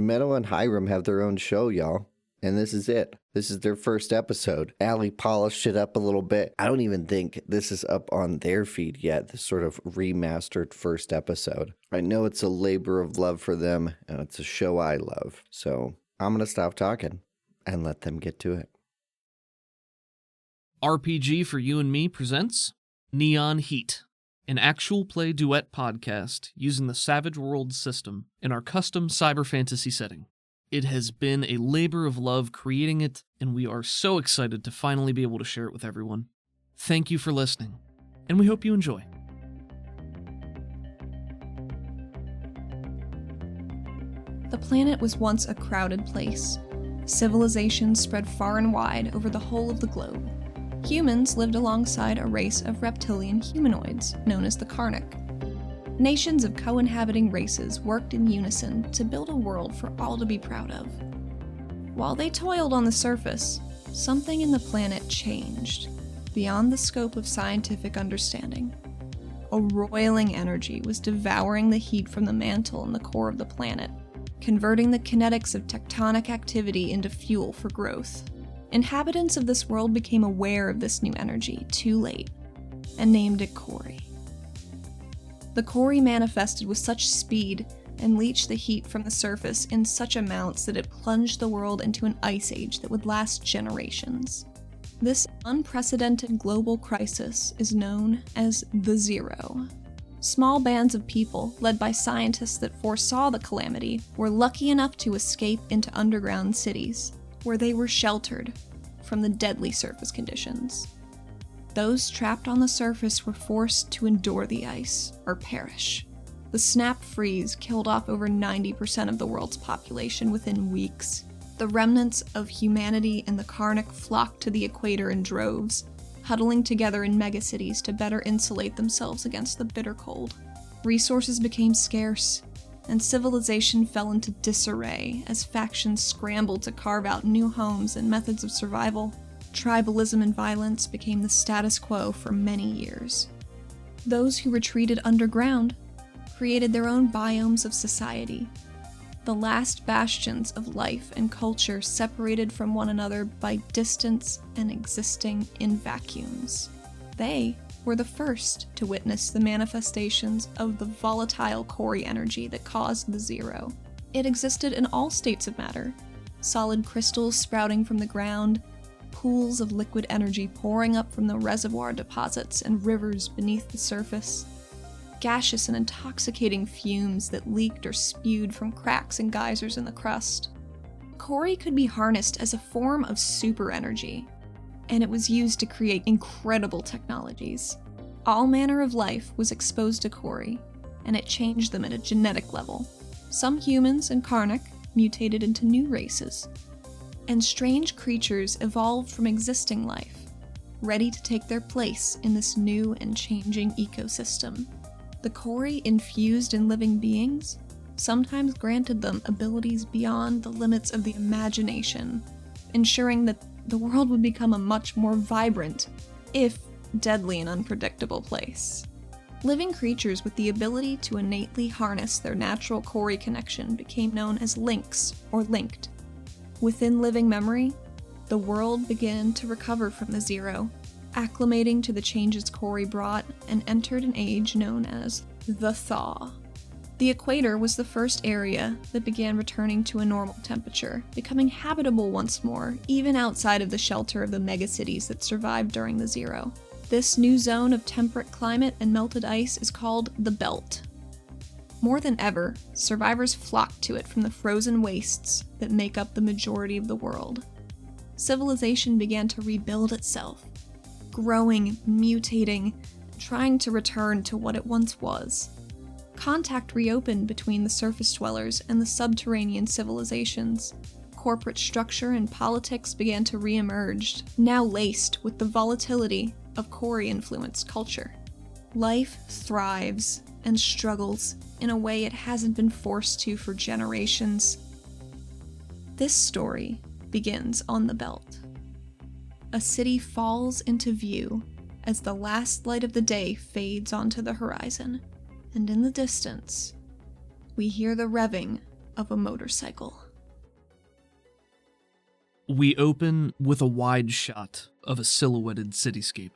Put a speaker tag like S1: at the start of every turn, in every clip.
S1: Meadow and Hiram have their own show, y'all. And this is it. This is their first episode. Allie polished it up a little bit. I don't even think this is up on their feed yet, this sort of remastered first episode. I know it's a labor of love for them, and it's a show I love. So I'm going to stop talking and let them get to it.
S2: RPG for You and Me presents Neon Heat, an actual play duet podcast using the Savage Worlds system in our custom cyber fantasy setting. It has been a labor of love creating it, and we are so excited to finally be able to share it with everyone. Thank you for listening, and we hope you enjoy.
S3: The planet was once a crowded place. Civilizations spread far and wide over the whole of the globe. Humans lived alongside a race of reptilian humanoids known as the Karnak. Nations of co-inhabiting races worked in unison to build a world for all to be proud of. While they toiled on the surface, something in the planet changed, beyond the scope of scientific understanding. A roiling energy was devouring the heat from the mantle in the core of the planet, converting the kinetics of tectonic activity into fuel for growth. Inhabitants of this world became aware of this new energy too late, and named it Cori. The Cori manifested with such speed and leached the heat from the surface in such amounts that it plunged the world into an ice age that would last generations. This unprecedented global crisis is known as the Zero. Small bands of people, led by scientists that foresaw the calamity, were lucky enough to escape into underground cities, where they were sheltered from the deadly surface conditions. Those trapped on the surface were forced to endure the ice, or perish. The snap freeze killed off over 90% of the world's population within weeks. The remnants of humanity and the Karnak flocked to the equator in droves, huddling together in megacities to better insulate themselves against the bitter cold. Resources became scarce, and civilization fell into disarray as factions scrambled to carve out new homes and methods of survival. Tribalism and violence became the status quo for many years. Those who retreated underground created their own biomes of society, the last bastions of life and culture separated from one another by distance and existing in vacuums. They were the first to witness the manifestations of the volatile Cori energy that caused the Zero. It existed in all states of matter, solid crystals sprouting from the ground, pools of liquid energy pouring up from the reservoir deposits and rivers beneath the surface, gaseous and intoxicating fumes that leaked or spewed from cracks and geysers in the crust. Cori could be harnessed as a form of super energy, and it was used to create incredible technologies. All manner of life was exposed to Cori, and it changed them at a genetic level. Some humans and Karnak mutated into new races, and strange creatures evolved from existing life, ready to take their place in this new and changing ecosystem. The Cori infused in living beings sometimes granted them abilities beyond the limits of the imagination, ensuring that the world would become a much more vibrant, if deadly and unpredictable place. Living creatures with the ability to innately harness their natural Cori connection became known as links, or linked. Within living memory, the world began to recover from the Zero, acclimating to the changes Cori brought, and entered an age known as the Thaw. The equator was the first area that began returning to a normal temperature, becoming habitable once more, even outside of the shelter of the megacities that survived during the Zero. This new zone of temperate climate and melted ice is called the Belt. More than ever, survivors flocked to it from the frozen wastes that make up the majority of the world. Civilization began to rebuild itself, growing, mutating, trying to return to what it once was. Contact reopened between the surface dwellers and the subterranean civilizations. Corporate structure and politics began to re-emerge, now laced with the volatility of Cori-influenced culture. Life thrives and struggles in a way it hasn't been forced to for generations. This story begins on the Belt. A city falls into view as the last light of the day fades onto the horizon, and in the distance, we hear the revving of a motorcycle.
S2: We open with a wide shot of a silhouetted cityscape.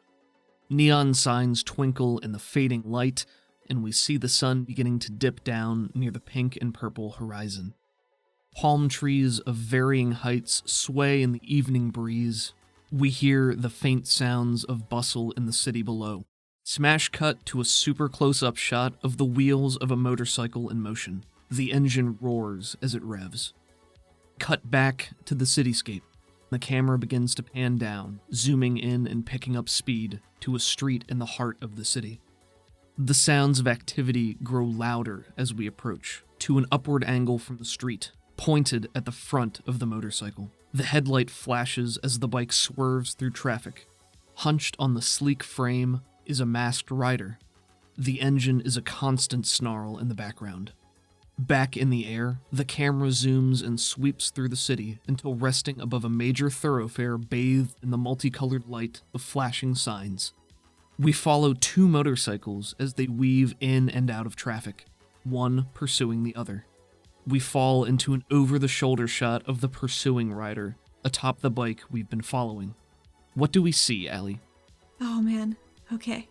S2: Neon signs twinkle in the fading light, and we see the sun beginning to dip down near the pink and purple horizon. Palm trees of varying heights sway in the evening breeze. We hear the faint sounds of bustle in the city below. Smash cut to a super close-up shot of the wheels of a motorcycle in motion. The engine roars as it revs. Cut back to the cityscape. The camera begins to pan down, zooming in and picking up speed to a street in the heart of the city. The sounds of activity grow louder as we approach, to an upward angle from the street, pointed at the front of the motorcycle. The headlight flashes as the bike swerves through traffic. Hunched on the sleek frame is a masked rider. The engine is a constant snarl in the background. Back in the air, the camera zooms and sweeps through the city until resting above a major thoroughfare bathed in the multicolored light of flashing signs. We follow two motorcycles as they weave in and out of traffic, one pursuing the other. We fall into an over-the-shoulder shot of the pursuing rider atop the bike we've been following. What do we see, Allie?
S3: Oh man, okay.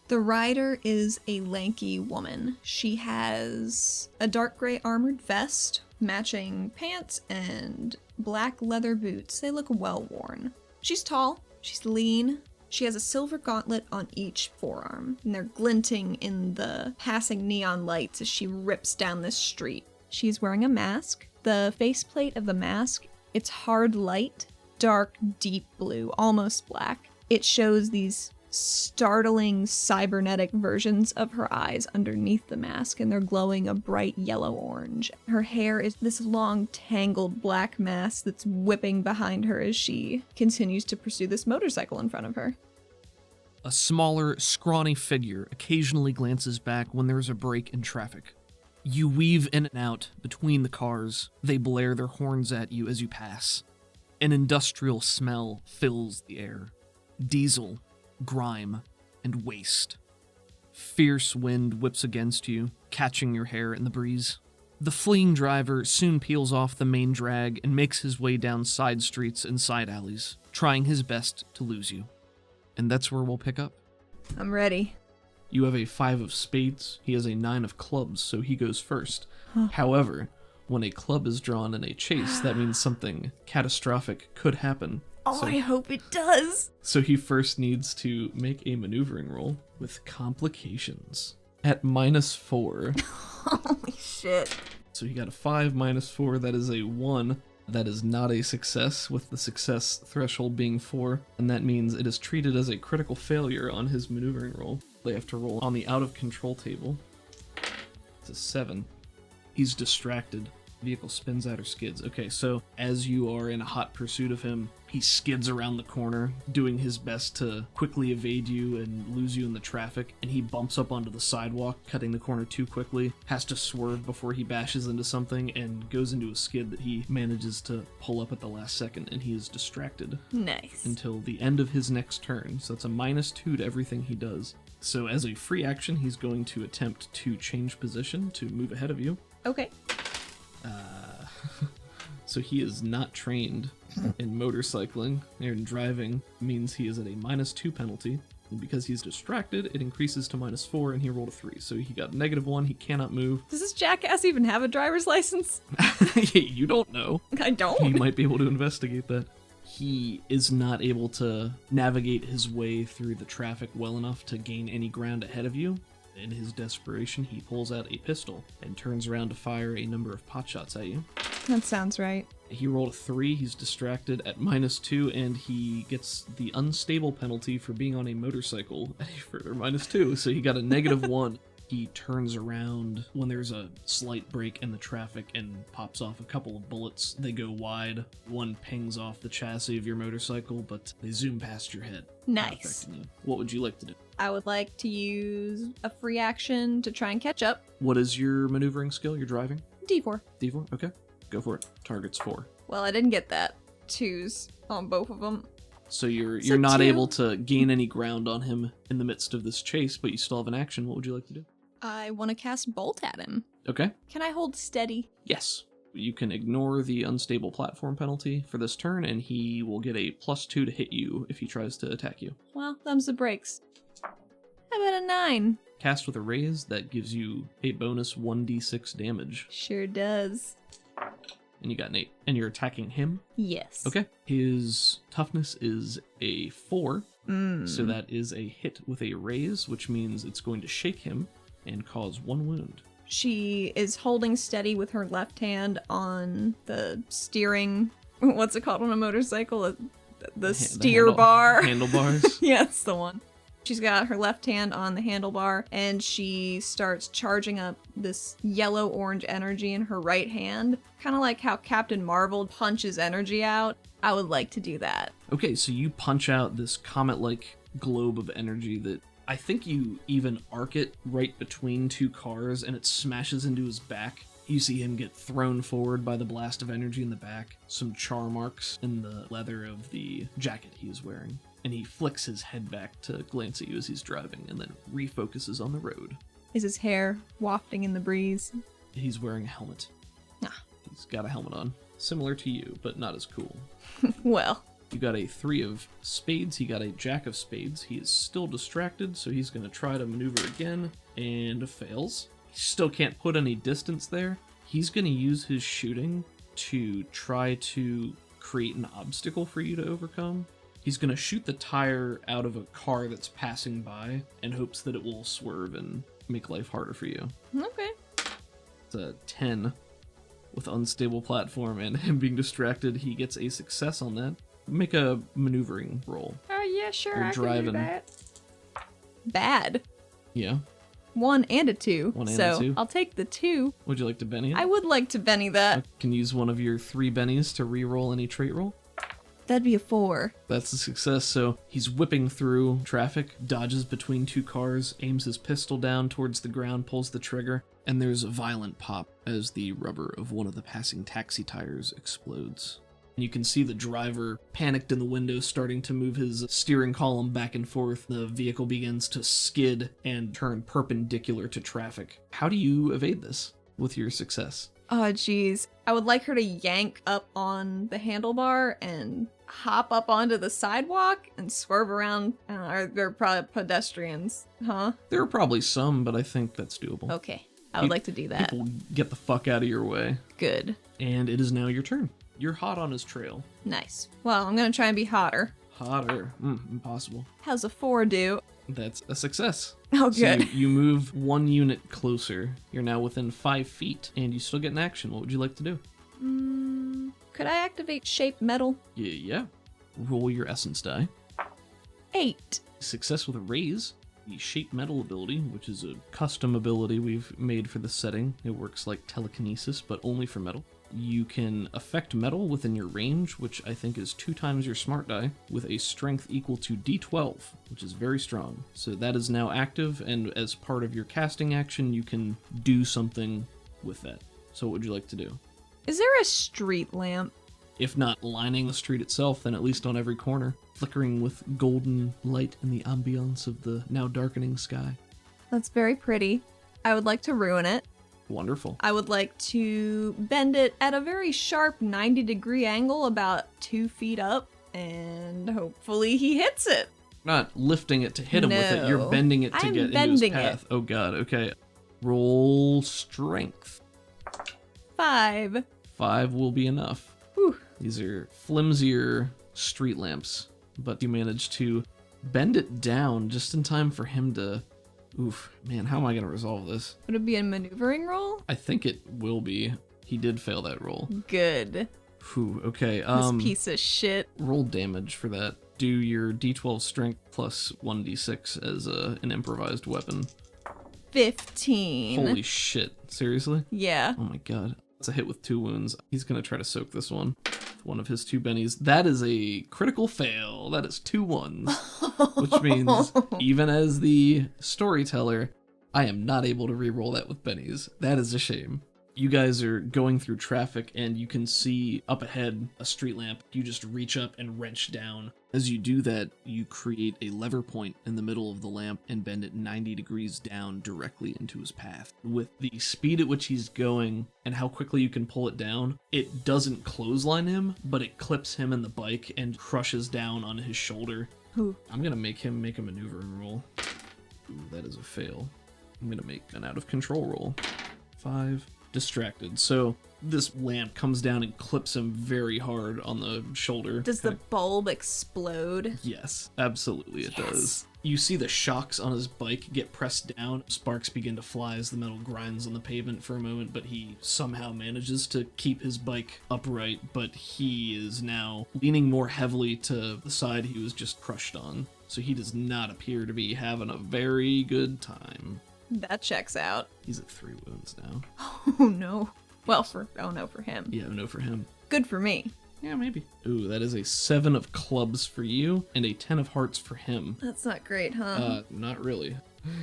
S3: The rider is a lanky woman. She has a dark gray armored vest, matching pants, and black leather boots. They look well worn. She's tall, she's lean. She has a silver gauntlet on each forearm, and they're glinting in the passing neon lights as she rips down this street. She's wearing a mask. The faceplate of the mask, it's hard light, dark, deep blue, almost black. It shows these startling cybernetic versions of her eyes underneath the mask, and they're glowing a bright yellow-orange. Her hair is this long, tangled black mass that's whipping behind her as she continues to pursue this motorcycle in front of her.
S2: A smaller, scrawny figure occasionally glances back when there's a break in traffic. You weave in and out between the cars. They blare their horns at you as you pass. An industrial smell fills the air. Diesel, grime, and waste. Fierce wind whips against you, catching your hair in the breeze. The fleeing driver soon peels off the main drag and makes his way down side streets and side alleys, trying his best to lose you. And that's where we'll pick up.
S3: I'm ready.
S2: You have a 5 of spades, he has a 9 of clubs, so he goes first. However, when a club is drawn in a chase, that means something catastrophic could happen.
S3: Oh, I hope it does.
S2: So he first needs to make a maneuvering roll with complications at -4.
S3: Holy shit.
S2: So he got a 5 -4, that is a 1. That is not a success, with the success threshold being 4, and that means it is treated as a critical failure on his maneuvering roll. They have to roll on the out-of-control table. It's a 7. He's distracted. Vehicle spins out or skids. Okay, so as you are in a hot pursuit of him, he skids around the corner, doing his best to quickly evade you and lose you in the traffic, and he bumps up onto the sidewalk, cutting the corner too quickly, has to swerve before he bashes into something, and goes into a skid that he manages to pull up at the last second, and he is distracted.
S3: Nice.
S2: Until the end of his next turn, so it's a -2 to everything he does. So as a free action, he's going to attempt to change position to move ahead of you.
S3: Okay.
S2: So he is not trained in motorcycling, and driving means he is at a -2 penalty. And because he's distracted, it increases to -4, and he rolled a 3. So he got -1, he cannot move.
S3: Does this jackass even have a driver's license?
S2: You don't know.
S3: I don't.
S2: He might be able to investigate that. He is not able to navigate his way through the traffic well enough to gain any ground ahead of you. In his desperation, he pulls out a pistol and turns around to fire a number of potshots at you.
S3: That sounds right.
S2: He rolled a 3, he's distracted at -2, and he gets the unstable penalty for being on a motorcycle at a further -2, so he got a -1. He turns around when there's a slight break in the traffic and pops off a couple of bullets. They go wide. One pings off the chassis of your motorcycle, but they zoom past your head. not
S3: Nice.
S2: affecting you. What would you like to do?
S3: I would like to use a free action to try and catch up.
S2: What is your maneuvering skill? You're driving?
S3: D4.
S2: D4? Okay. Go for it. Target's 4.
S3: Well, I didn't get that. 2s on both of them.
S2: So you're
S3: So
S2: not
S3: 2.
S2: able to gain any ground on him in the midst of this chase, but you still have an action. What would you like to do?
S3: I want to cast Bolt at him.
S2: Okay.
S3: Can I hold steady?
S2: Yes. You can ignore the unstable platform penalty for this turn, and he will get a +2 to hit you if he tries to attack you.
S3: Well, thumbs the brakes. How about a 9?
S2: Cast with a raise, that gives you a bonus 1d6 damage.
S3: Sure does.
S2: And you got an 8. And you're attacking him?
S3: Yes.
S2: Okay. His toughness is a 4, so that is a hit with a raise, which means it's going to shake him and cause 1 wound.
S3: She is holding steady with her left hand on the steering. What's it called on a motorcycle? The steer bar.
S2: Handlebars.
S3: Yeah, that's the one. She's got her left hand on the handlebar, and she starts charging up this yellow-orange energy in her right hand. Kind of like how Captain Marvel punches energy out. I would like to do that.
S2: Okay, so you punch out this comet-like globe of energy that I think you even arc it right between 2 cars, and it smashes into his back. You see him get thrown forward by the blast of energy in the back, some char marks in the leather of the jacket he is wearing. And he flicks his head back to glance at you as he's driving, and then refocuses on the road.
S3: Is his hair wafting in the breeze?
S2: He's wearing a helmet.
S3: Ah.
S2: He's got a helmet on. Similar to you, but not as cool.
S3: Well,
S2: You got a 3 of spades, he got a jack of spades. He is still distracted, so he's going to try to maneuver again, and fails. He still can't put any distance there. He's going to use his shooting to try to create an obstacle for you to overcome. He's going to shoot the tire out of a car that's passing by and hopes that it will swerve and make life harder for you.
S3: okay.
S2: It's a 10 with unstable platform and him being distracted. He gets a success on that. Make a maneuvering roll.
S3: Oh, yeah, sure.
S2: You're
S3: I
S2: driving.
S3: Can do that. Bad.
S2: Yeah.
S3: 1 and a 2.
S2: 1 and
S3: so
S2: a 2.
S3: I'll take the 2.
S2: Would you like to Benny it?
S3: I would like to Benny that.
S2: I can use one of your 3 bennies to re-roll any trait roll.
S3: That'd be a 4.
S2: That's a success, so he's whipping through traffic, dodges between 2 cars, aims his pistol down towards the ground, pulls the trigger, and there's a violent pop as the rubber of one of the passing taxi tires explodes. And you can see the driver, panicked in the window, starting to move his steering column back and forth. The vehicle begins to skid and turn perpendicular to traffic. How do you evade this with your success?
S3: Oh, jeez. I would like her to yank up on the handlebar and hop up onto the sidewalk and swerve around. They're probably pedestrians, huh?
S2: There are probably some, but I think that's doable.
S3: Okay. I would like to do that.
S2: People get the fuck out of your way.
S3: Good.
S2: And it is now your turn. You're hot on his trail.
S3: Nice. Well, I'm gonna try and be hotter.
S2: Hotter. Impossible.
S3: How's a 4 do?
S2: That's a success.
S3: Oh,
S2: So
S3: good.
S2: you move 1 unit closer. You're now within 5 feet, and you still get an action. What would you like to do?
S3: Could I activate shape metal?
S2: Yeah. Roll your essence die.
S3: 8.
S2: Success with a raise. The shape metal ability, which is a custom ability we've made for the setting. It works like telekinesis, but only for metal. You can affect metal within your range, which I think is 2 times your smart die, with a strength equal to D12, which is very strong. So that is now active, and as part of your casting action, you can do something with that. So what would you like to do?
S3: Is there a street lamp?
S2: If not lining the street itself, then at least on every corner, flickering with golden light in the ambiance of the now darkening sky.
S3: That's very pretty. I would like to ruin it.
S2: Wonderful.
S3: I would like to bend it at a very sharp 90-degree angle about 2 feet up, and hopefully he hits it.
S2: Not lifting it to hit him with it, you're
S3: No.
S2: bending it to
S3: I'm
S2: get into his
S3: bending
S2: path.
S3: it.
S2: Oh god, okay. Roll strength.
S3: 5.
S2: 5 will be enough.
S3: Whew.
S2: These are flimsier street lamps, but you managed to bend it down just in time for him to... Oof, man, how am I going to resolve this?
S3: Would it be a maneuvering roll?
S2: I think it will be. He did fail that roll.
S3: Good.
S2: Whew, okay.
S3: This piece of shit.
S2: Roll damage for that. Do your d12 strength plus 1d6 as an improvised weapon.
S3: 15.
S2: Holy shit. Seriously?
S3: Yeah.
S2: Oh my god. It's a hit with 2 wounds. He's gonna try to soak this one with one of his 2 bennies. That is a critical fail. That is 2 ones. Which means, even as the storyteller, I am not able to re-roll that with bennies. That is a shame. You guys are going through traffic and you can see up ahead a street lamp. You just reach up and wrench down. As you do that, you create a lever point in the middle of the lamp and bend it 90 degrees down directly into his path. With the speed at which he's going and how quickly you can pull it down, it doesn't clothesline him, but it clips him in the bike and crushes down on his shoulder.
S3: Ooh.
S2: I'm gonna make him make a maneuvering roll. Ooh, that is a fail. I'm gonna make an out of control roll. 5. Distracted. So this lamp comes down and clips him very hard on the shoulder.
S3: Does the bulb explode?
S2: Yes, absolutely it does. You see the shocks on his bike get pressed down. Sparks begin to fly as the metal grinds on the pavement for a moment, but he somehow manages to keep his bike upright, but he is now leaning more heavily to the side he was just crushed on. So he does not appear to be having a very good time.
S3: That checks out.
S2: He's at 3 wounds now.
S3: Oh no. Well, for him.
S2: Yeah, no for him.
S3: Good for me.
S2: Yeah, maybe. Ooh, that is a 7 of clubs for you and a 10 of hearts for him.
S3: That's not great, huh?
S2: Not really.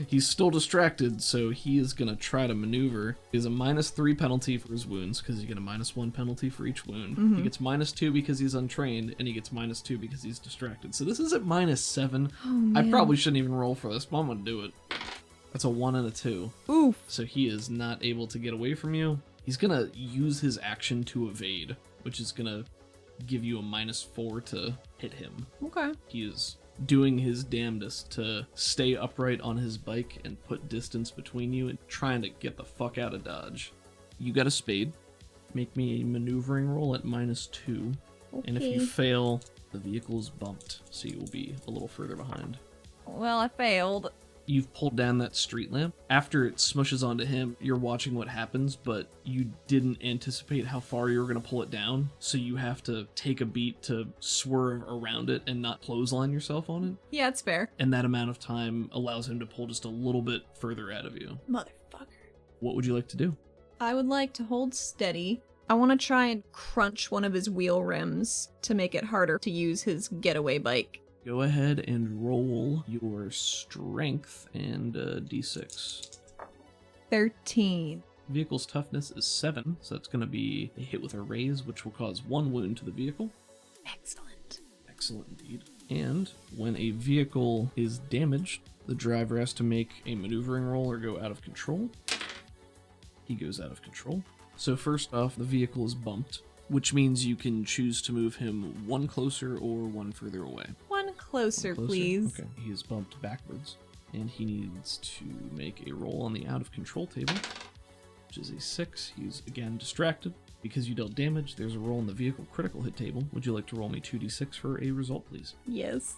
S2: He's still distracted, so he is gonna try to maneuver. He has a -3 penalty for his wounds, because you get a -1 penalty for each wound. He gets -2 because he's untrained, and he gets -2 because he's distracted. So this is at -7.
S3: Oh, man.
S2: I probably shouldn't even roll for this, but I'm gonna do it. That's a 1 and a 2.
S3: Oof.
S2: So he is not able to get away from you. He's gonna use his action to evade, which is gonna give you a -4 to hit him.
S3: Okay.
S2: He is doing his damnedest to stay upright on his bike and put distance between you and trying to get the fuck out of Dodge. You got a spade. Make me a maneuvering roll at -2.
S3: Okay.
S2: And if you fail, the vehicle is bumped, so you will be a little further behind.
S3: Well, I failed.
S2: You've pulled down that street lamp. After it smushes onto him, you're watching what happens, but you didn't anticipate how far you were going to pull it down, so you have to take a beat to swerve around it and not clothesline yourself on it.
S3: Yeah, it's fair.
S2: And that amount of time allows him to pull just a little bit further out of you.
S3: Motherfucker.
S2: What would you like to do?
S3: I would like to hold steady. I want to try and crunch one of his wheel rims to make it harder to use his getaway bike.
S2: Go ahead and roll your strength and d6.
S3: 13.
S2: Vehicle's toughness is 7, so that's going to be a hit with a raise, which will cause 1 wound to the vehicle.
S3: Excellent.
S2: Excellent indeed. And when a vehicle is damaged, the driver has to make a maneuvering roll or go out of control. He goes out of control. So first off, the vehicle is bumped, which means you can choose to move him 1 closer or 1 further away.
S3: One closer, please.
S2: Okay, he is bumped backwards, and he needs to make a roll on the out of control table, which is a 6. He's again distracted. Because you dealt damage, there's a roll on the vehicle critical hit table. Would you like to roll me 2d6 for a result, please?
S3: Yes.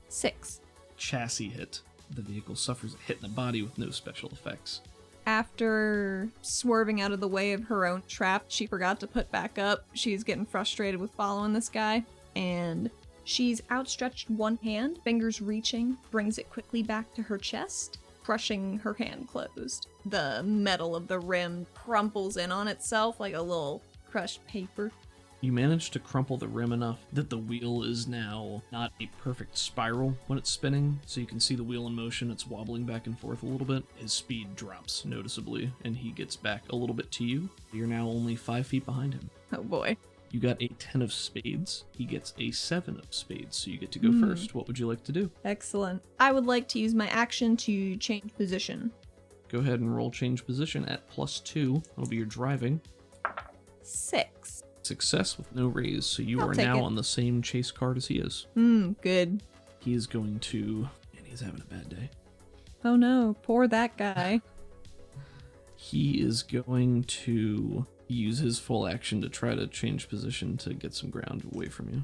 S3: 6.
S2: Chassis hit. The vehicle suffers a hit in the body with no special effects.
S3: After swerving out of the way of her own trap, she forgot to put back up. She's getting frustrated with following this guy, and she's outstretched one hand, fingers reaching, brings it quickly back to her chest, crushing her hand closed. The metal of the rim crumples in on itself like a little crushed paper.
S2: You manage to crumple the rim enough that the wheel is now not a perfect spiral when it's spinning, so you can see the wheel in motion. It's wobbling back and forth a little bit. His speed drops noticeably, and he gets back a little bit to you. You're now only 5 feet behind him.
S3: Oh boy.
S2: You got a 10 of spades. He gets a 7 of spades, so you get to go first. What would you like to do?
S3: Excellent. I would like to use my action to change position.
S2: Go ahead and roll change position at +2. That'll be your driving.
S3: 6.
S2: Success with no raise, so you
S3: I'll
S2: are
S3: take
S2: now
S3: it.
S2: on the same chase card as he is.
S3: Good.
S2: He is going to... and he's having a bad day.
S3: Oh no, poor that guy.
S2: He is going to use his full action to try to change position to get some ground away from you.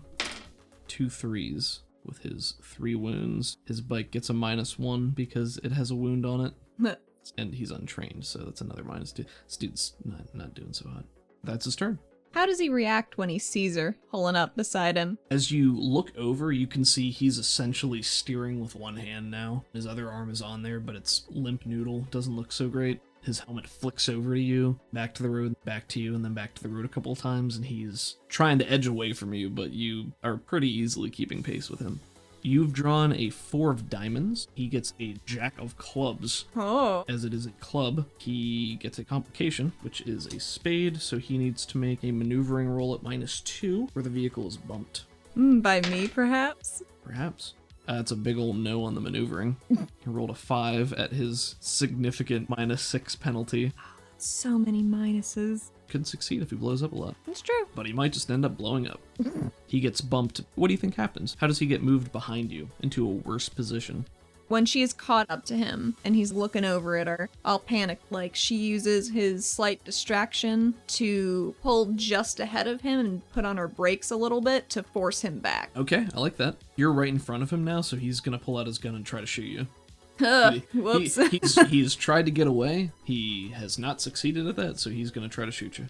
S2: 2 3s with his 3 wounds. His bike gets a -1 because it has a wound on it, and he's untrained, so that's another -2. This dude's not doing so hot. That's his turn.
S3: How does he react when he sees her pulling up beside him?
S2: As you look over, you can see he's essentially steering with one hand now. His other arm is on there, but it's limp noodle. Doesn't look so great. His helmet flicks over to you, back to the road, back to you, and then back to the road a couple of times, and he's trying to edge away from you, but you are pretty easily keeping pace with him. You've drawn a 4 of diamonds. He gets a jack of clubs.
S3: Oh.
S2: As it is a club, he gets a complication, which is a spade, so he needs to make a maneuvering roll at -2, where the vehicle is bumped.
S3: By me, perhaps?
S2: Perhaps. That's a big old no on the maneuvering. He rolled a 5 at his significant -6 penalty.
S3: So many minuses.
S2: Could succeed if he blows up a lot,
S3: It's true.
S2: but he might just end up blowing up. He gets bumped. What do you think happens? How does he get moved behind you into a worse position?
S3: When she is caught up to him and he's looking over at her, I'll panic. Like, she uses his slight distraction to pull just ahead of him and put on her brakes a little bit to force him back.
S2: Okay, I like that. You're right in front of him now, so he's gonna pull out his gun and try to shoot you.
S3: Whoops.
S2: He's tried to get away. He has not succeeded at that, so he's gonna try to shoot you.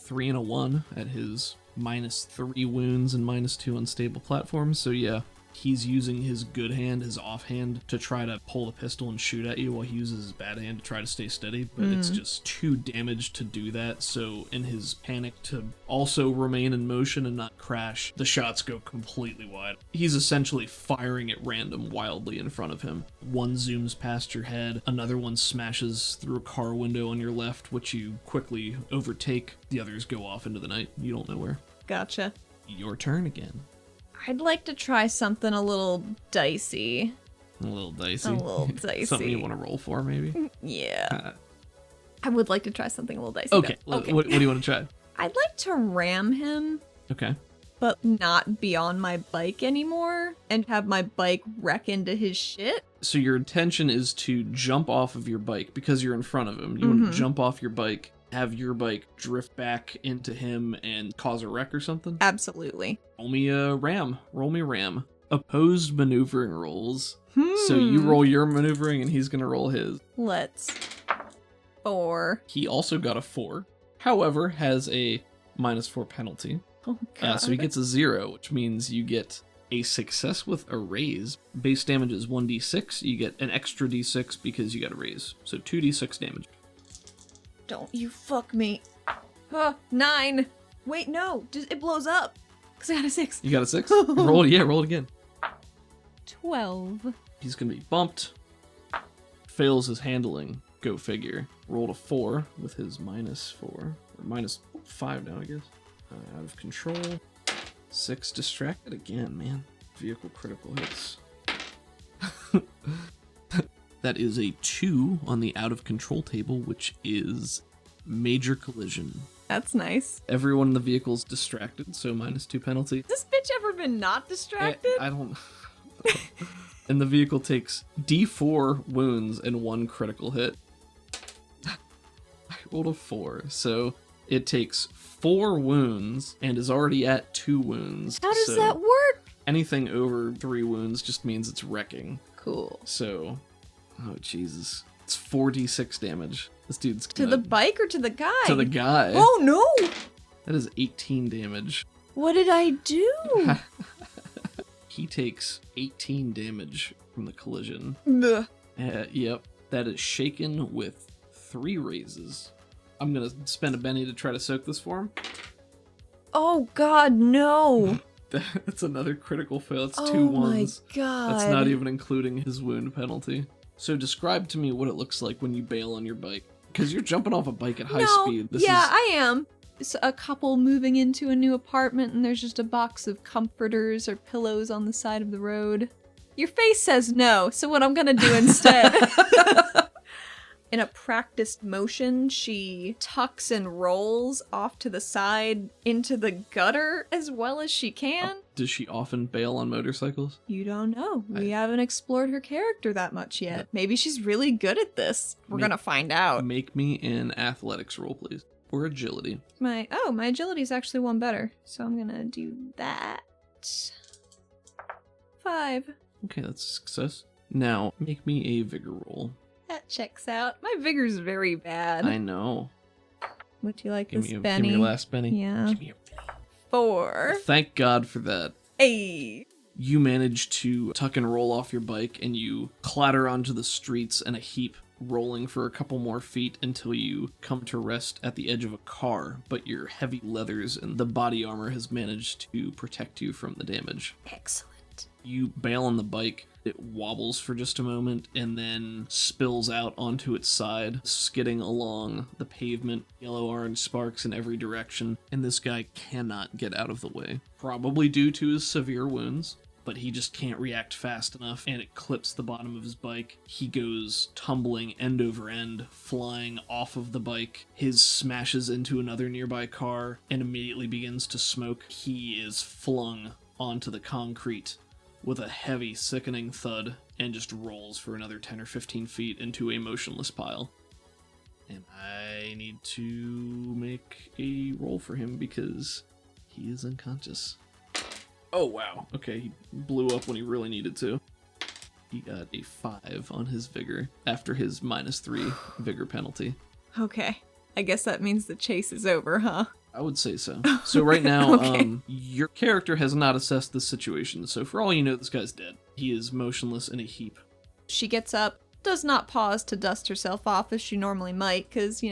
S2: 3 and a 1 at his -3 wounds and -2 unstable platforms. So yeah, he's using his good hand, his offhand, to try to pull the pistol and shoot at you while he uses his bad hand to try to stay steady, but it's just too damaged to do that. So in his panic to also remain in motion and not crash, the shots go completely wide. He's essentially firing at random wildly in front of him. One zooms past your head, another one smashes through a car window on your left, which you quickly overtake. The others go off into the night. You don't know where.
S3: Gotcha.
S2: Your turn again.
S3: I'd like to try something a little dicey.
S2: A little dicey.
S3: A little dicey.
S2: Something you want to roll for, maybe?
S3: Yeah. I would like to try something a little dicey.
S2: Okay.
S3: though.
S2: What do you want to try?
S3: I'd like to ram him,
S2: Okay.
S3: but not be on my bike anymore and have my bike wreck into his shit.
S2: So your intention is to jump off of your bike because you're in front of him. You want to jump off your bike, have your bike drift back into him and cause a wreck or something?
S3: Absolutely.
S2: Roll me a ram. Roll me ram. Opposed maneuvering rolls. So you roll your maneuvering and he's going to roll his.
S3: Let's. 4.
S2: He also got a 4. However, has a -4 penalty.
S3: Oh, God.
S2: So he gets a 0, which means you get a success with a raise. Base damage is 1d6. You get an extra d6 because you got a raise. So 2d6 damage.
S3: Don't you fuck me. 9. Wait, no. It blows up. Because I got a 6.
S2: You got a 6? Roll it again.
S3: 12.
S2: He's going to be bumped. Fails his handling. Go figure. Rolled a 4 with his -4. Or -5 now, I guess. Out of control. 6 distracted again, man. Vehicle critical hits. That is a 2 on the out of control table, which is major collision.
S3: That's nice.
S2: Everyone in the vehicle's distracted, so -2 penalty.
S3: Has this bitch ever been not distracted?
S2: I don't. And the vehicle takes D4 wounds and 1 critical hit. I rolled a 4, so it takes 4 wounds and is already at 2 wounds.
S3: How does
S2: so
S3: that work?
S2: Anything over 3 wounds just means it's wrecking.
S3: Cool.
S2: So, oh Jesus, it's 4d6 damage. This dude's
S3: To the bike or to the guy?
S2: to the guy.
S3: Oh no!
S2: That is 18 damage.
S3: What did I do?
S2: He takes 18 damage from the collision.
S3: Ugh.
S2: Yep, that is shaken with 3 raises. I'm gonna spend a Benny to try to soak this for him.
S3: Oh God, no!
S2: That's another critical fail. It's 2
S3: Oh my
S2: ones.
S3: God.
S2: That's not even including his wound penalty. So describe to me what it looks like when you bail on your bike. Because you're jumping off a bike at high speed.
S3: I am. It's a couple moving into a new apartment and there's just a box of comforters or pillows on the side of the road. Your face says no, so what I'm gonna do instead. In a practiced motion, she tucks and rolls off to the side into the gutter as well as she can.
S2: Does she often bail on motorcycles?
S3: You don't know. We haven't explored her character that much yet. Maybe she's really good at this. We're gonna find out.
S2: Make me an athletics roll, please. Or agility.
S3: My agility is actually 1 better, so I'm gonna do that. 5.
S2: Okay, that's a success. Now, make me a vigor roll.
S3: That checks out. My vigor's very bad.
S2: I know.
S3: Would you like
S2: Give
S3: this,
S2: me
S3: Benny?
S2: your last Benny.
S3: Yeah.
S2: Give me your
S3: 4.
S2: Thank God for that.
S3: Hey.
S2: You manage to tuck and roll off your bike and you clatter onto the streets in a heap, rolling for a couple more feet until you come to rest at the edge of a car, but your heavy leathers and the body armor has managed to protect you from the damage.
S3: Excellent.
S2: You bail on the bike. It wobbles for just a moment and then spills out onto its side, skidding along the pavement, yellow-orange sparks in every direction, and this guy cannot get out of the way. Probably due to his severe wounds, but he just can't react fast enough, and it clips the bottom of his bike. He goes tumbling end over end, flying off of the bike. His smashes into another nearby car and immediately begins to smoke. He is flung onto the concrete with a heavy, sickening thud and just rolls for another 10 or 15 feet into a motionless pile. And I need to make a roll for him because he is unconscious. Oh, wow. Okay, he blew up when he really needed to. He got a 5 on his vigor after his -3 vigor penalty.
S4: Okay. I guess that means the chase is over, huh?
S2: I would say so. So right now,
S4: Okay.
S2: Your character has not assessed the situation, so for all you know, this guy's dead. He is motionless in a heap.
S4: She gets up, does not pause to dust herself off as she normally might, because,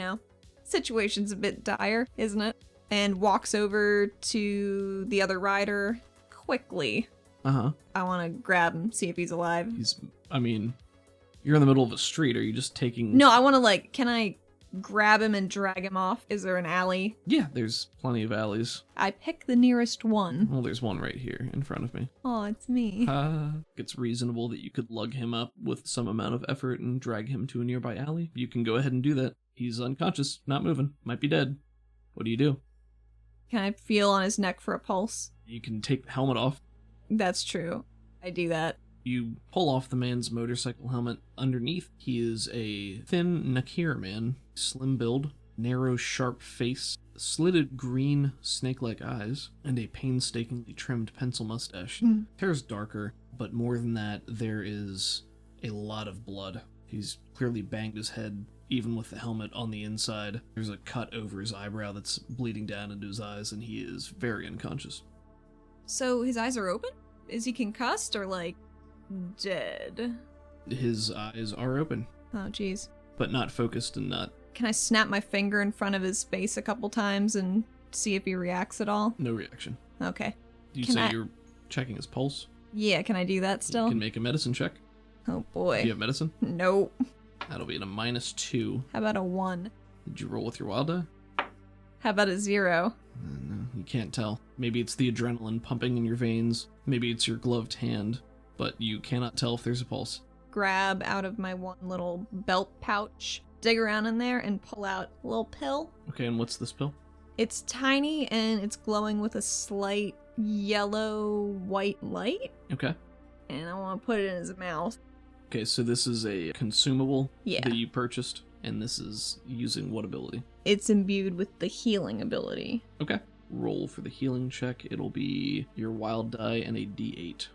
S4: situation's a bit dire, isn't it? And walks over to the other rider quickly.
S2: Uh-huh.
S4: I want to grab him, see if he's alive.
S2: You're in the middle of a street. Are you just taking...
S4: No, I want to, can I grab him and drag him off? Is there an alley?
S2: Yeah, there's plenty of alleys.
S4: I pick the nearest one.
S2: Well, there's one right here in front of me.
S4: Oh, it's me.
S2: It's reasonable that you could lug him up with some amount of effort and drag him to a nearby alley. You can go ahead and do that. He's unconscious, not moving, might be dead. What do you do?
S4: Can I feel on his neck for a pulse?
S2: You can take the helmet off.
S4: That's true. I do that.
S2: You pull off the man's motorcycle helmet. Underneath, he is a thin Nakir man, slim build, narrow, sharp face, slitted green, snake-like eyes, and a painstakingly trimmed pencil mustache. Hair's darker, but more than that, there is a lot of blood. He's clearly banged his head, even with the helmet on the inside. There's a cut over his eyebrow that's bleeding down into his eyes, and he is very unconscious.
S4: So his eyes are open? Is he concussed or, dead?
S2: His eyes are open,
S4: Oh, jeez.
S2: but not focused and not...
S4: Can I snap my finger in front of his face a couple times and see if he reacts at all?
S2: No reaction.
S4: Okay.
S2: You
S4: Can
S2: say
S4: I-
S2: you're checking his pulse?
S4: Yeah, can I do that still?
S2: You can make a medicine check.
S4: Oh,
S2: Do
S4: boy.
S2: you have medicine?
S4: Nope.
S2: That'll be at a -2.
S4: How about a 1?
S2: Did you roll with your wild die?
S4: How about a 0?
S2: No, you can't tell. Maybe it's the adrenaline pumping in your veins. Maybe it's your gloved hand. But you cannot tell if there's a pulse.
S4: Grab out of my one little belt pouch, dig around in there, and pull out a little pill.
S2: Okay, and what's this pill?
S4: It's tiny and it's glowing with a slight yellow-white light.
S2: Okay.
S4: And I want to put it in his mouth.
S2: Okay, so this is a consumable
S4: Yeah.
S2: that you purchased, and this is using what ability?
S4: It's imbued with the healing ability.
S2: Okay. Roll for the healing check. It'll be your wild die and a d8.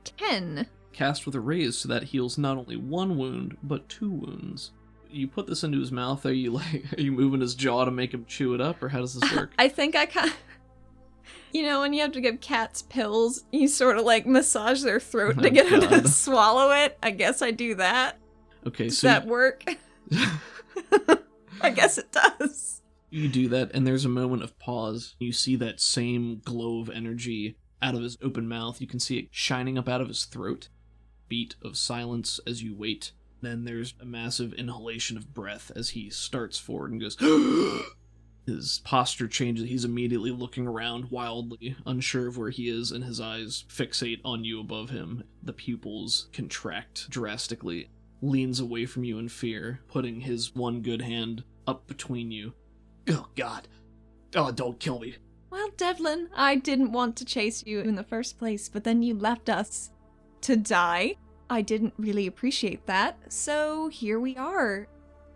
S4: 10.
S2: Cast with a raise, so that heals not only 1 wound, but 2 wounds. You put this into his mouth, are you moving his jaw to make him chew it up, or how does this work?
S4: I think I kind of... when you have to give cats pills, you sort of massage their throat
S2: Oh,
S4: to get them to
S2: God.
S4: swallow it. I guess I do that.
S2: Okay,
S4: Does
S2: so
S4: that work? I guess it does.
S2: you do that, and there's a moment of pause. You see that same glow of energy out of his open mouth. You can see it shining up out of his throat. Beat of silence as you wait. Then there's a massive inhalation of breath as he starts forward and goes... His posture changes. He's immediately looking around wildly, unsure of where he is, and his eyes fixate on you above him. The pupils contract drastically. Leans away from you in fear, putting his one good hand up between you. Oh, God. Oh, don't kill me.
S4: Well, Devlin, I didn't want to chase you in the first place, but then you left us to die. I didn't really appreciate that, so here we are.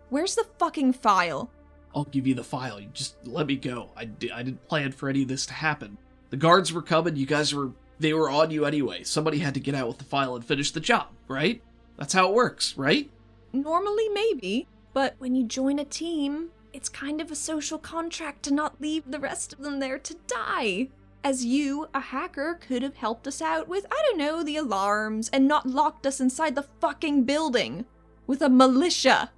S4: Where's the fucking file?
S2: I'll give you the file. You just let me go. I didn't plan for any of this to happen. The guards were coming. They were on you anyway. Somebody had to get out with the file and finish the job, right? That's how it works, right?
S4: Normally, maybe, but when you join a team, it's kind of a social contract to not leave the rest of them there to die. As you, a hacker, could have helped us out with, the alarms and not locked us inside the fucking building with a militia.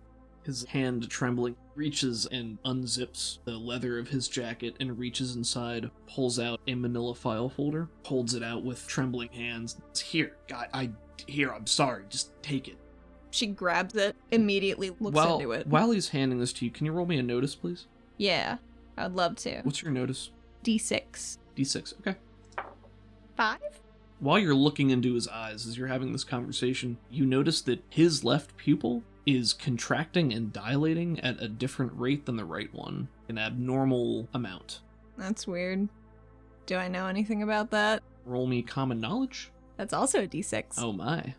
S2: His hand trembling. reaches and unzips the leather of his jacket and reaches inside, pulls out a manila file folder, holds it out with trembling hands. Here, I'm sorry, just take it.
S3: She grabs it, immediately looks into it.
S2: While he's handing this to you, can you roll me a notice, please?
S3: Yeah, I'd love to.
S2: What's your notice?
S3: D6.
S2: D6, okay.
S3: 5?
S2: While you're looking into his eyes as you're having this conversation, you notice that his left pupil is contracting and dilating at a different rate than the right one, an abnormal amount.
S3: That's weird. Do I know anything about that?
S2: Roll me common knowledge.
S3: That's also a D6.
S2: Oh my.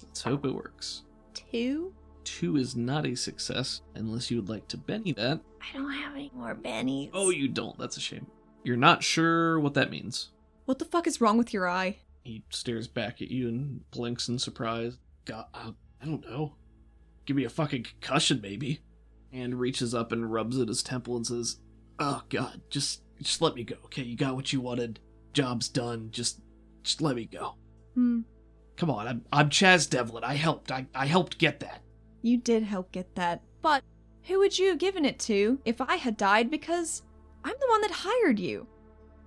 S2: Let's hope it works.
S3: 2?
S2: 2 is not a success, unless you would like to Benny that.
S4: I don't have any more bennies.
S2: Oh, you don't. That's a shame. You're not sure what that means.
S3: What the fuck is wrong with your eye?
S2: He stares back at you and blinks in surprise. God, I don't know. Give me a fucking concussion, maybe. And reaches up and rubs at his temple and says, "Oh God, just let me go. Okay, you got what you wanted. Job's done. Just let me go. Come on, I'm Chaz Devlin. I helped. I helped get that."
S3: You did help get that, but who would you have given it to if I had died? Because I'm the one that hired you.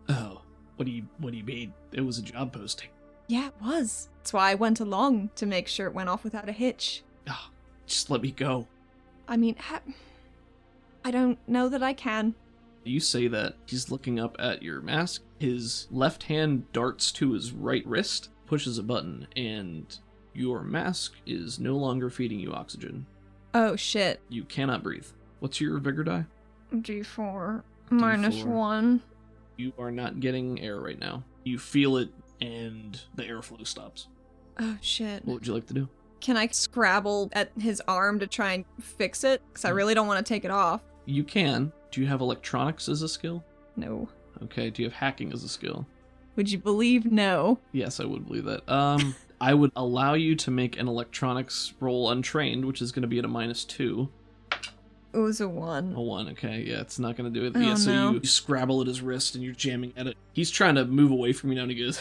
S2: Oh, what do you mean? It was a job posting.
S3: Yeah, it was. That's why I went along, to make sure it went off without a hitch.
S2: Oh, just let me go.
S3: I mean, I don't know that I can.
S2: You say that. He's looking up at your mask. His left hand darts to his right wrist, pushes a button, and your mask is no longer feeding you oxygen.
S3: Oh, shit.
S2: You cannot breathe. What's your vigor die?
S3: D4 minus
S2: D4.
S3: 1.
S2: You are not getting air right now. You feel it, and the airflow stops.
S3: Oh, shit.
S2: What would you like to do?
S3: Can I scrabble at his arm to try and fix it? Because I really don't want to take it off.
S2: You can. Do you have electronics as a skill?
S3: No.
S2: Okay, do you have hacking as a skill?
S3: Would you believe no?
S2: Yes, I would believe that. I would allow you to make an electronics roll untrained, which is going to be at a -2.
S3: It was a 1.
S2: A 1, okay. Yeah, it's not going to do it.
S3: Oh,
S2: yeah, so
S3: no.
S2: you scrabble at his wrist and you're jamming at it. He's trying to move away from you now and he goes...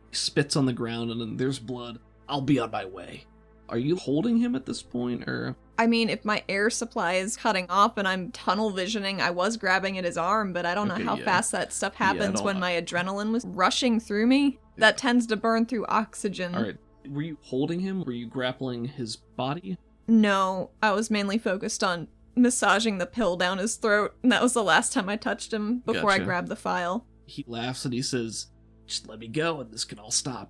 S2: He spits on the ground and then there's blood. I'll be on my way. Are you holding him at this point, or...?
S3: I mean, if my air supply is cutting off and I'm tunnel visioning, I was grabbing at his arm, but I don't
S2: Okay,
S3: know how
S2: yeah.
S3: fast that stuff
S2: Yeah, I
S3: happens
S2: don't
S3: when
S2: know.
S3: my adrenaline was rushing through me. That tends to burn through oxygen.
S2: Alright, were you holding him? Were you grappling his body?
S3: No, I was mainly focused on massaging the pill down his throat, and that was the last time I touched him before I
S2: Gotcha.
S3: grabbed the file.
S2: He laughs and he says, "Just let me go and this can all stop."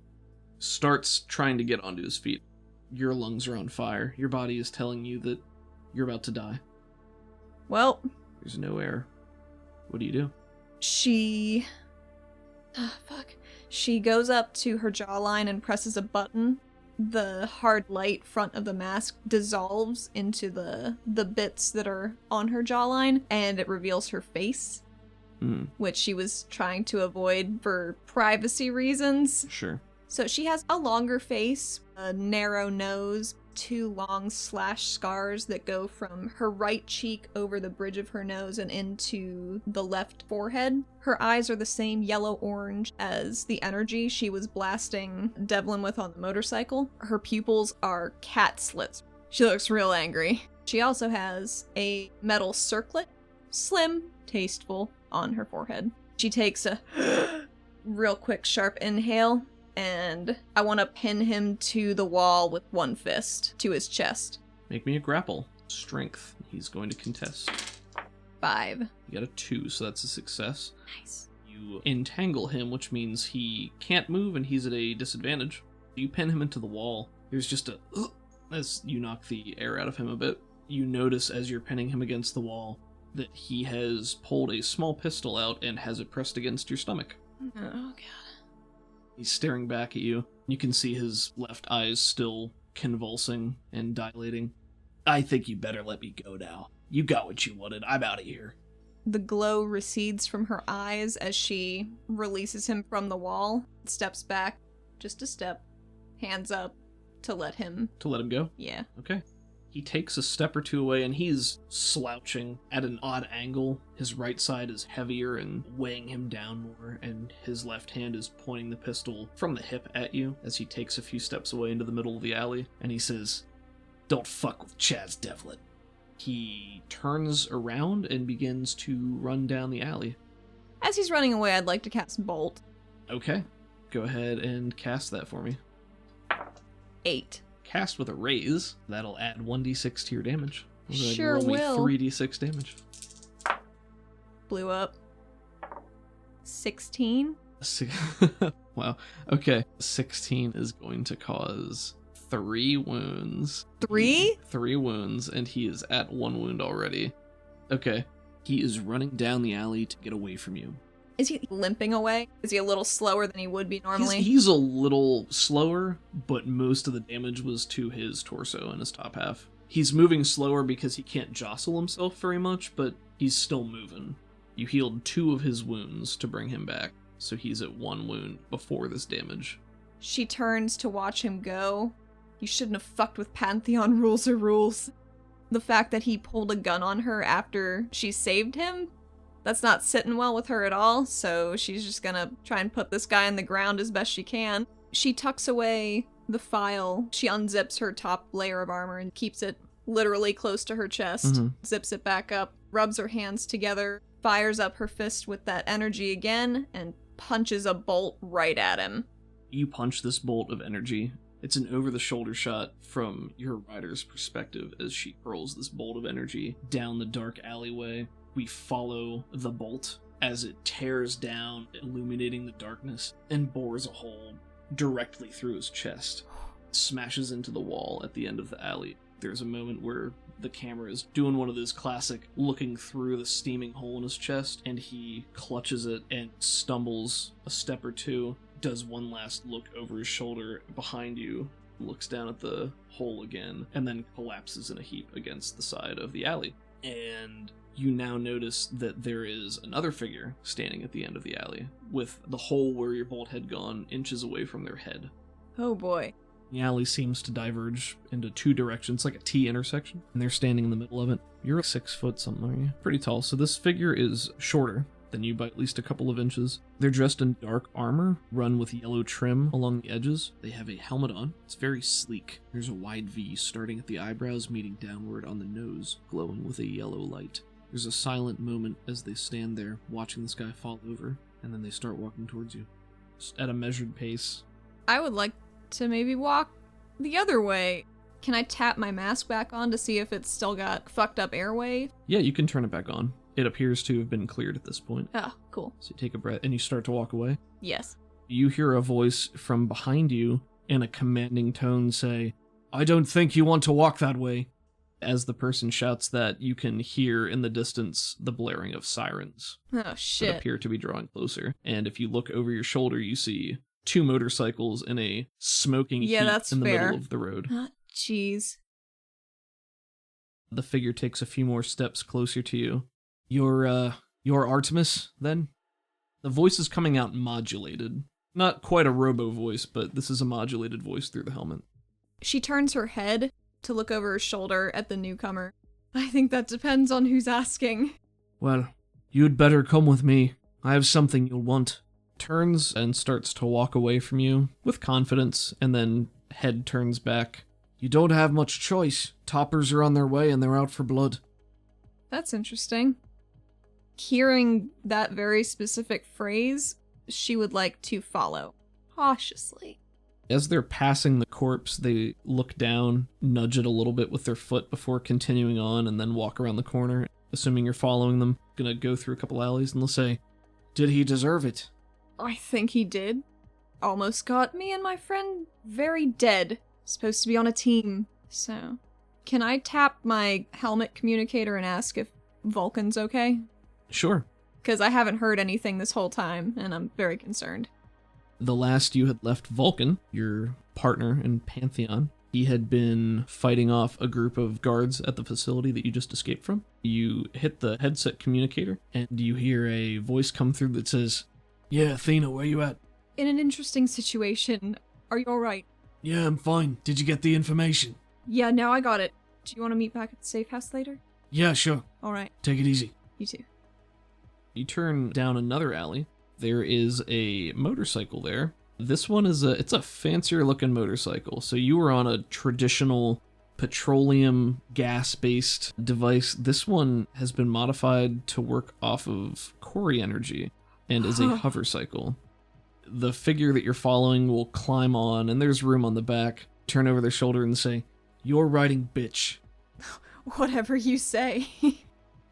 S2: Starts trying to get onto his feet. Your lungs are on fire. Your body is telling you that you're about to die.
S3: Well,
S2: There's no air. What do you do?
S3: she... fuck. She goes up to her jawline and presses a button. The hard light front of the mask dissolves into the bits that are on her jawline, and it reveals her face, which she was trying to avoid for privacy reasons.
S2: Sure.
S3: So she has a longer face, a narrow nose, 2 long slash scars that go from her right cheek over the bridge of her nose and into the left forehead. Her eyes are the same yellow-orange as the energy she was blasting Devlin with on the motorcycle. Her pupils are cat slits. She looks real angry. She also has a metal circlet, slim, tasteful, on her forehead. She takes a real quick sharp inhale, and I want to pin him to the wall with one fist to his chest.
S2: Make me a grapple. Strength. He's going to contest.
S3: 5.
S2: You got a 2, so that's a success.
S3: Nice.
S2: You entangle him, which means he can't move and he's at a disadvantage. You pin him into the wall. There's just a... as you knock the air out of him a bit. You notice as you're pinning him against the wall that he has pulled a small pistol out and has it pressed against your stomach.
S3: Oh, God.
S2: He's staring back at you. You can see his left eyes still convulsing and dilating. "I think you better let me go now. You got what you wanted. I'm out of here."
S3: The glow recedes from her eyes as she releases him from the wall, steps back, just a step, hands up to let him.
S2: To let him go?
S3: Yeah.
S2: Okay. He takes a step or 2 away and he's slouching at an odd angle. His right side is heavier and weighing him down more, and his left hand is pointing the pistol from the hip at you as he takes a few steps away into the middle of the alley, and he says, "Don't fuck with Chaz Devlin. He turns around and begins to run down the alley.
S3: As he's running away, I'd like to cast Bolt.
S2: Okay, go ahead and cast that for me.
S3: 8.
S2: Cast with a raise. That'll add 1d6 to your damage. Go ahead and
S3: Sure
S2: roll me
S3: will.
S2: 3d6 damage.
S3: Blew up. 16.
S2: Wow. Okay. 16 is going to cause 3 wounds.
S3: 3?
S2: 3 wounds, and he is at 1 wound already. Okay. He is running down the alley to get away from you.
S3: Is he limping away? Is he a little slower than he would be normally?
S2: He's a little slower, but most of the damage was to his torso and his top half. He's moving slower because he can't jostle himself very much, but he's still moving. You healed 2 of his wounds to bring him back, so he's at 1 wound before this damage.
S3: She turns to watch him go. You shouldn't have fucked with Pantheon rules or rules. The fact that he pulled a gun on her after she saved him, that's not sitting well with her at all, so she's just gonna try and put this guy on the ground as best she can. She tucks away the file. She unzips her top layer of armor and keeps it literally close to her chest, zips it back up, rubs her hands together, fires up her fist with that energy again, and punches a bolt right at him.
S2: You punch this bolt of energy. It's an over-the-shoulder shot from your rider's perspective as she hurls this bolt of energy down the dark alleyway. We follow the bolt as it tears down, illuminating the darkness, and bores a hole directly through his chest. Smashes into the wall at the end of the alley. There's a moment where the camera is doing one of those classic looking through the steaming hole in his chest, and he clutches it and stumbles a step or two, does one last look over his shoulder behind you, looks down at the hole again, and then collapses in a heap against the side of the alley. And you now notice that there is another figure standing at the end of the alley, with the hole where your bolt had gone inches away from their head.
S3: Oh boy.
S2: The alley seems to diverge into 2 directions, like a T intersection, and they're standing in the middle of it. You're 6 foot something, aren't you? Pretty tall, so this figure is shorter than you by at least a couple of inches. They're dressed in dark armor, run with yellow trim along the edges. They have a helmet on. It's very sleek. There's a wide V starting at the eyebrows, meeting downward on the nose, glowing with a yellow light. There's a silent moment as they stand there, watching this guy fall over, and then they start walking towards you. Just at a measured pace.
S3: I would like to maybe walk the other way. Can I tap my mask back on to see if it's still got fucked up airway?
S2: Yeah, you can turn it back on. It appears to have been cleared at this point.
S3: Oh, cool.
S2: So you take a breath and you start to walk away.
S3: Yes.
S2: You hear a voice from behind you in a commanding tone say, "I don't think you want to walk that way." As the person shouts that, you can hear in the distance the blaring of sirens
S3: Oh,
S2: that
S3: shit.
S2: appear to be drawing closer. And if you look over your shoulder, you see 2 motorcycles in a smoking heap
S3: that's
S2: in the
S3: fair.
S2: middle of the road.
S3: Jeez.
S2: The figure takes a few more steps closer to you. You're Artemis, then? The voice is coming out modulated. Not quite a robo voice, but this is a modulated voice through the helmet.
S3: She turns her head to look over her shoulder at the newcomer. I think that depends on who's asking.
S2: Well, you'd better come with me. I have something you'll want. Turns and starts to walk away from you with confidence, and then head turns back. You don't have much choice. Toppers are on their way and they're out for blood.
S3: That's interesting. Hearing that very specific phrase, she would like to follow. Cautiously.
S2: As they're passing the corpse, they look down, nudge it a little bit with their foot before continuing on, and then walk around the corner. Assuming you're following them, gonna go through a couple alleys, and they'll say, "Did he deserve it?"
S3: I think he did. Almost got me and my friend very dead. Supposed to be on a team, so... Can I tap my helmet communicator and ask if Vulcan's okay?
S2: Sure.
S3: Because I haven't heard anything this whole time, and I'm very concerned.
S2: The last you had left Vulcan, your partner in Pantheon, he had been fighting off a group of guards at the facility that you just escaped from. You hit the headset communicator, and you hear a voice come through that says, "Yeah, Athena, where you at?"
S3: In an interesting situation. Are you alright?
S2: "Yeah, I'm fine. Did you get the information?"
S3: Yeah, now I got it. Do you want to meet back at the safe house later?
S2: "Yeah, sure.
S3: Alright,
S2: Take it easy."
S3: you too.
S2: You turn down another alley. There is a motorcycle there. This one is it's a fancier looking motorcycle. So you were on a traditional petroleum gas-based device. This one has been modified to work off of Cori energy and is a hover cycle. The figure that you're following will climb on, and there's room on the back, turn over their shoulder and say, "You're riding, bitch."
S3: Whatever you say.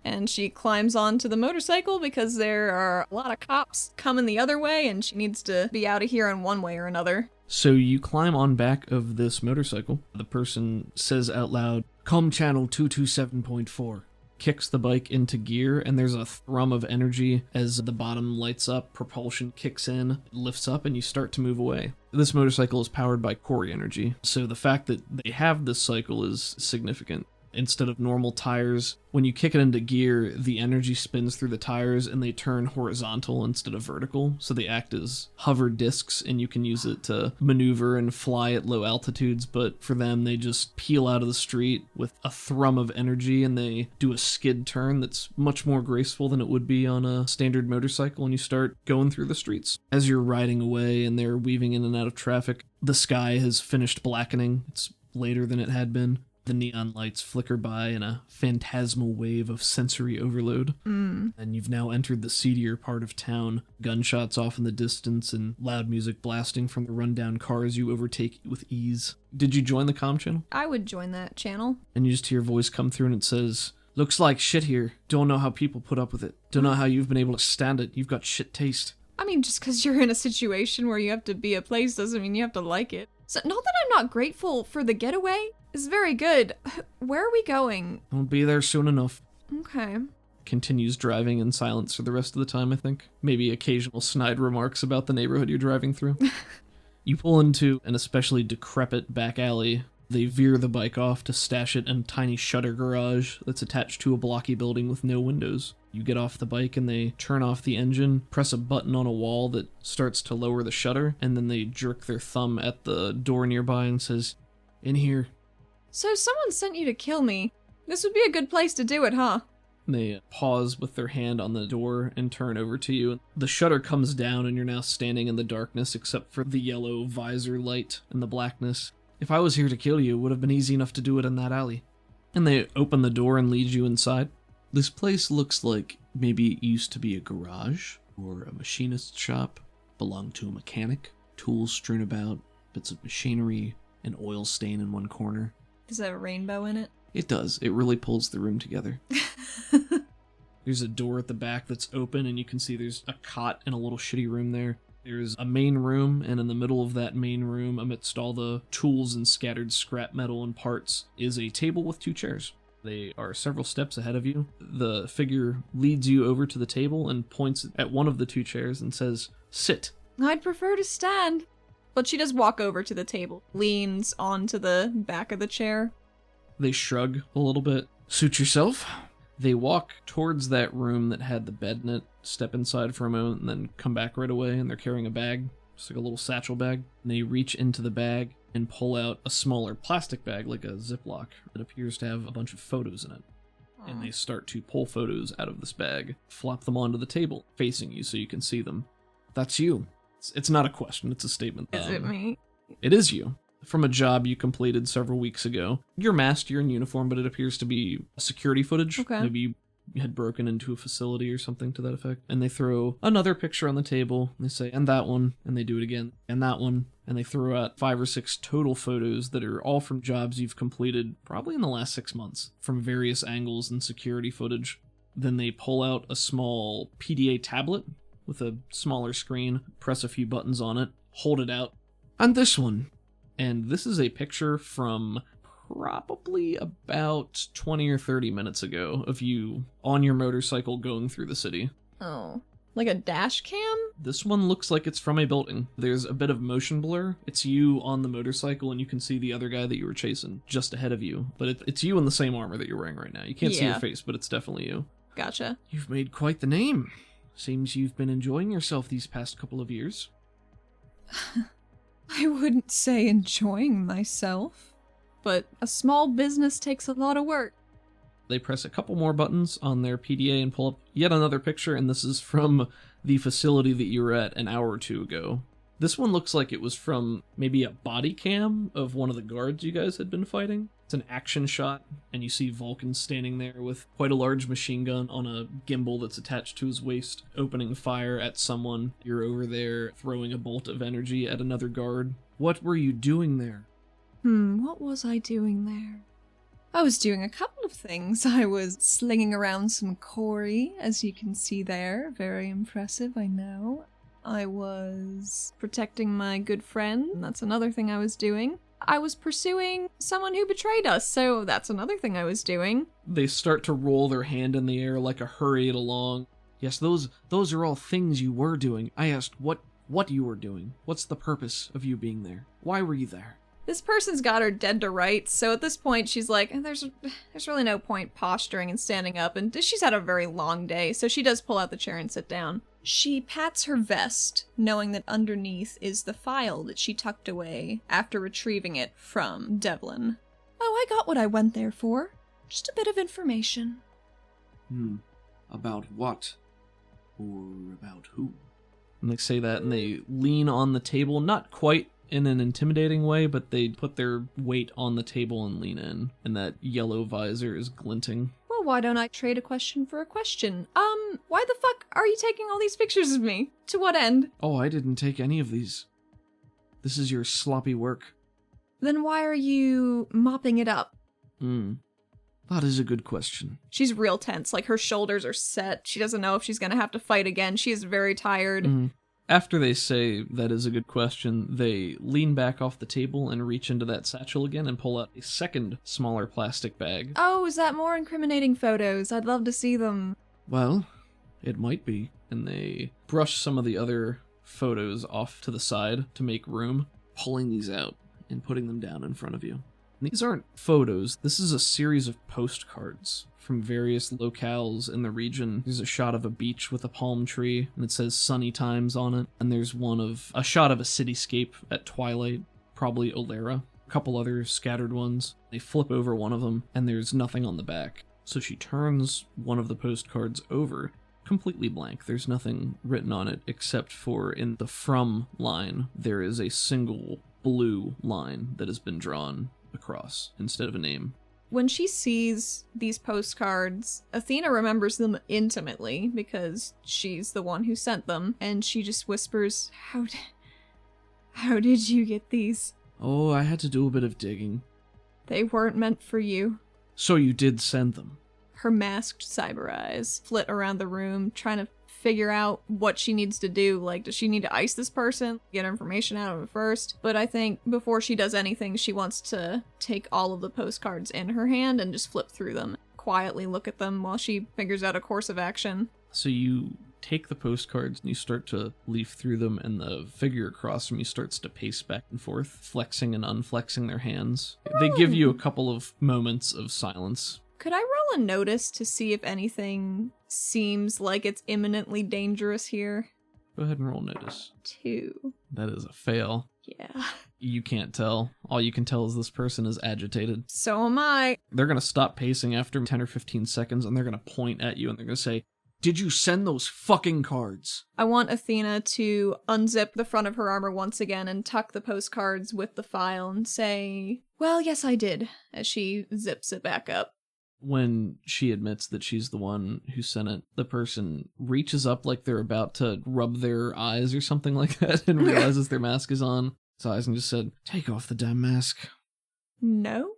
S3: And she climbs onto the motorcycle because there are a lot of cops coming the other way and she needs to be out of here in one way or another.
S2: So you climb on back of this motorcycle. The person says out loud, "Com channel 227.4. Kicks the bike into gear, and there's a thrum of energy as the bottom lights up, propulsion kicks in, lifts up, and you start to move away. This motorcycle is powered by Cori energy, so the fact that they have this cycle is significant. Instead of normal tires, when you kick it into gear, the energy spins through the tires and they turn horizontal instead of vertical, so they act as hover discs and you can use it to maneuver and fly at low altitudes, but for them, they just peel out of the street with a thrum of energy and they do a skid turn that's much more graceful than it would be on a standard motorcycle, and you start going through the streets. As you're riding away and they're weaving in and out of traffic, the sky has finished blackening. It's later than it had been. The neon lights flicker by in a phantasmal wave of sensory overload. And you've now entered the seedier part of town. Gunshots off in the distance and loud music blasting from the rundown cars you overtake with ease. Did you join the comm channel?
S3: I would join that channel.
S2: And you just hear a voice come through and it says, "Looks like shit here. Don't know how people put up with it. Don't know how you've been able to stand it. You've got shit taste."
S3: I mean, just because you're in a situation where you have to be a place doesn't mean you have to like it. So, not that I'm not grateful for the getaway. It's very good. Where are we going?
S2: I'll be there soon enough.
S3: Okay.
S2: Continues driving in silence for the rest of the time, I think. Maybe occasional snide remarks about the neighborhood you're driving through. You pull into an especially decrepit back alley. They veer the bike off to stash it in a tiny shutter garage that's attached to a blocky building with no windows. You get off the bike and they turn off the engine, press a button on a wall that starts to lower the shutter, and then they jerk their thumb at the door nearby and says, "In here."
S3: So someone sent you to kill me. This would be a good place to do it, huh?
S2: They pause with their hand on the door and turn over to you. The shutter comes down and you're now standing in the darkness except for the yellow visor light and the blackness. "If I was here to kill you, it would have been easy enough to do it in that alley." And they open the door and lead you inside. This place looks like maybe it used to be a garage or a machinist shop, belonged to a mechanic, tools strewn about, bits of machinery, an oil stain in one corner.
S3: Does it have a rainbow in it?
S2: It does. It really pulls the room together. There's a door at the back that's open, and you can see there's a cot in a little shitty room there. There's a main room, and in the middle of that main room, amidst all the tools and scattered scrap metal and parts, is a table with 2 chairs. They are several steps ahead of you. The figure leads you over to the table and points at one of the 2 chairs and says, "Sit."
S3: I'd prefer to stand. But she does walk over to the table, leans onto the back of the chair.
S2: They shrug a little bit. "Suit yourself." They walk towards that room that had the bed in it, step inside for a moment, and then come back right away, and they're carrying a bag, just like a little satchel bag. And they reach into the bag and pull out a smaller plastic bag, like a Ziploc, that appears to have a bunch of photos in it. And they start to pull photos out of this bag, flop them onto the table, facing you so you can see them. "That's you." It's not a question, it's a statement.
S3: Is it me?
S2: It is you. From a job you completed several weeks ago. You're masked, you're in uniform, but it appears to be security footage.
S3: Okay.
S2: Maybe you had broken into a facility or something to that effect. And they throw another picture on the table. And they say, "And that one." And they do it again. "And that one." And they throw out 5 or 6 total photos that are all from jobs you've completed probably in the last 6 months from various angles and security footage. Then they pull out a small PDA tablet with a smaller screen, press a few buttons on it, hold it out. "And this one." And this is a picture from probably about 20 or 30 minutes ago of you on your motorcycle going through the city.
S3: Oh. Like a dash cam?
S2: This one looks like it's from a building. There's a bit of motion blur. It's you on the motorcycle and you can see the other guy that you were chasing just ahead of you. But it's you in the same armor that you're wearing right now. You can't see your face, but it's definitely you.
S3: Gotcha.
S2: "You've made quite the name. Seems you've been enjoying yourself these past couple of years."
S3: I wouldn't say enjoying myself, but a small business takes a lot of work.
S2: They press a couple more buttons on their PDA and pull up yet another picture, and this is from the facility that you were at an hour or 2 ago. This one looks like it was from maybe a body cam of one of the guards you guys had been fighting. It's an action shot, and you see Vulcan standing there with quite a large machine gun on a gimbal that's attached to his waist, opening fire at someone. You're over there throwing a bolt of energy at another guard. What were you doing there?
S3: What was I doing there? I was doing a couple of things. I was slinging around some Corey, as you can see there. Very impressive, I know. I was protecting my good friend. That's another thing I was doing. I was pursuing someone who betrayed us, so that's another thing I was doing.
S2: They start to roll their hand in the air like a hurry it along. Yes, those are all things you were doing. I asked what you were doing. What's the purpose of you being there? Why were you there?
S3: This person's got her dead to rights, so at this point she's like, there's really no point posturing and standing up, and she's had a very long day, so she does pull out the chair and sit down. She pats her vest, knowing that underneath is the file that she tucked away after retrieving it from Devlin. Oh, I got what I went there for. Just a bit of information.
S2: About what? Or about who? And they say that, and they lean on the table, not quite in an intimidating way, but they put their weight on the table and lean in, and that yellow visor is glinting.
S3: Well, why don't I trade a question for a question? Why the fuck are you taking all these pictures of me? To what end?
S2: Oh, I didn't take any of these. This is your sloppy work.
S3: Then why are you mopping it up?
S2: That is a good question.
S3: She's real tense, like her shoulders are set. She doesn't know if she's gonna have to fight again. She is very tired.
S2: After they say that is a good question, they lean back off the table and reach into that satchel again and pull out a second smaller plastic bag.
S3: Oh, is that more incriminating photos? I'd love to see them.
S2: Well, it might be. And they brush some of the other photos off to the side to make room, pulling these out and putting them down in front of you. And these aren't photos. This is a series of postcards from various locales in the region. There's a shot of a beach with a palm tree, and it says Sunny Times on it. And there's a shot of a cityscape at twilight, probably Olera. A couple other scattered ones. They flip over one of them, and there's nothing on the back. So she turns one of the postcards over, completely blank. There's nothing written on it, except for in the from line, there is a single blue line that has been drawn across instead of a name.
S3: When she sees these postcards, Athena remembers them intimately because she's the one who sent them, and she just whispers, How did you get these?
S2: Oh, I had to do a bit of digging.
S3: They weren't meant for you.
S2: So you did send them?
S3: Her masked cyber eyes flit around the room, trying to figure out what she needs to do. Like, does she need to ice this person? Get information out of it first? But I think before she does anything, she wants to take all of the postcards in her hand and just flip through them. Quietly look at them while she figures out a course of action.
S2: So you take the postcards and you start to leaf through them, and the figure across from you starts to pace back and forth, flexing and unflexing their hands. They give you a couple of moments of silence.
S3: Could I roll a notice to see if anything seems like it's imminently dangerous here?
S2: Go ahead and roll notice.
S3: 2.
S2: That is a fail.
S3: Yeah.
S2: You can't tell. All you can tell is this person is agitated.
S3: So am I.
S2: They're going to stop pacing after 10 or 15 seconds, and they're going to point at you, and they're going to say, "Did you send those fucking cards?"
S3: I want Athena to unzip the front of her armor once again and tuck the postcards with the file and say, "Well, yes, I did," as she zips it back up.
S2: When she admits that she's the one who sent it, the person reaches up like they're about to rub their eyes or something like that and realizes their mask is on. His eyes and just said, "Take off the damn mask."
S3: No?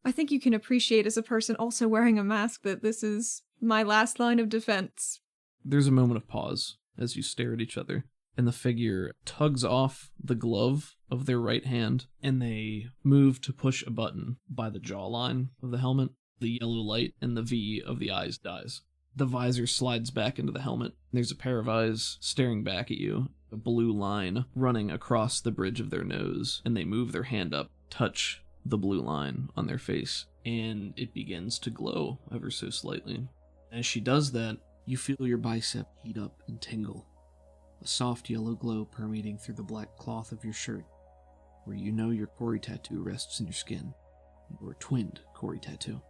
S3: I think you can appreciate as a person also wearing a mask that this is my last line of defense.
S2: There's a moment of pause as you stare at each other, and the figure tugs off the glove of their right hand, and they move to push a button by the jawline of the helmet. The yellow light and the V of the eyes dies. The visor slides back into the helmet. There's a pair of eyes staring back at you, a blue line running across the bridge of their nose, and they move their hand up, touch the blue line on their face, and it begins to glow ever so slightly. As she does that, you feel your bicep heat up and tingle, a soft yellow glow permeating through the black cloth of your shirt, where you know your Corey tattoo rests in your skin, your twinned Corey tattoo.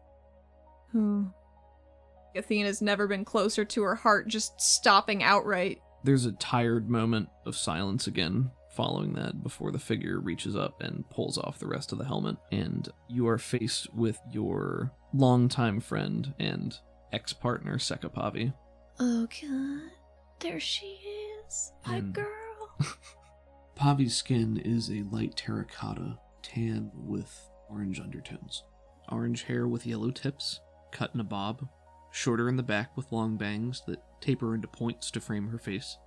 S3: Athena's never been closer to her heart, just stopping outright.
S2: There's a tired moment of silence again following that before the figure reaches up and pulls off the rest of the helmet, and you are faced with your longtime friend and ex-partner, Sekka Pavi.
S4: Oh god, there she is, my
S2: And-
S4: girl.
S2: Pavi's skin is a light terracotta, tan with orange undertones. Orange hair with yellow tips, cut in a bob, shorter in the back with long bangs that taper into points to frame her face.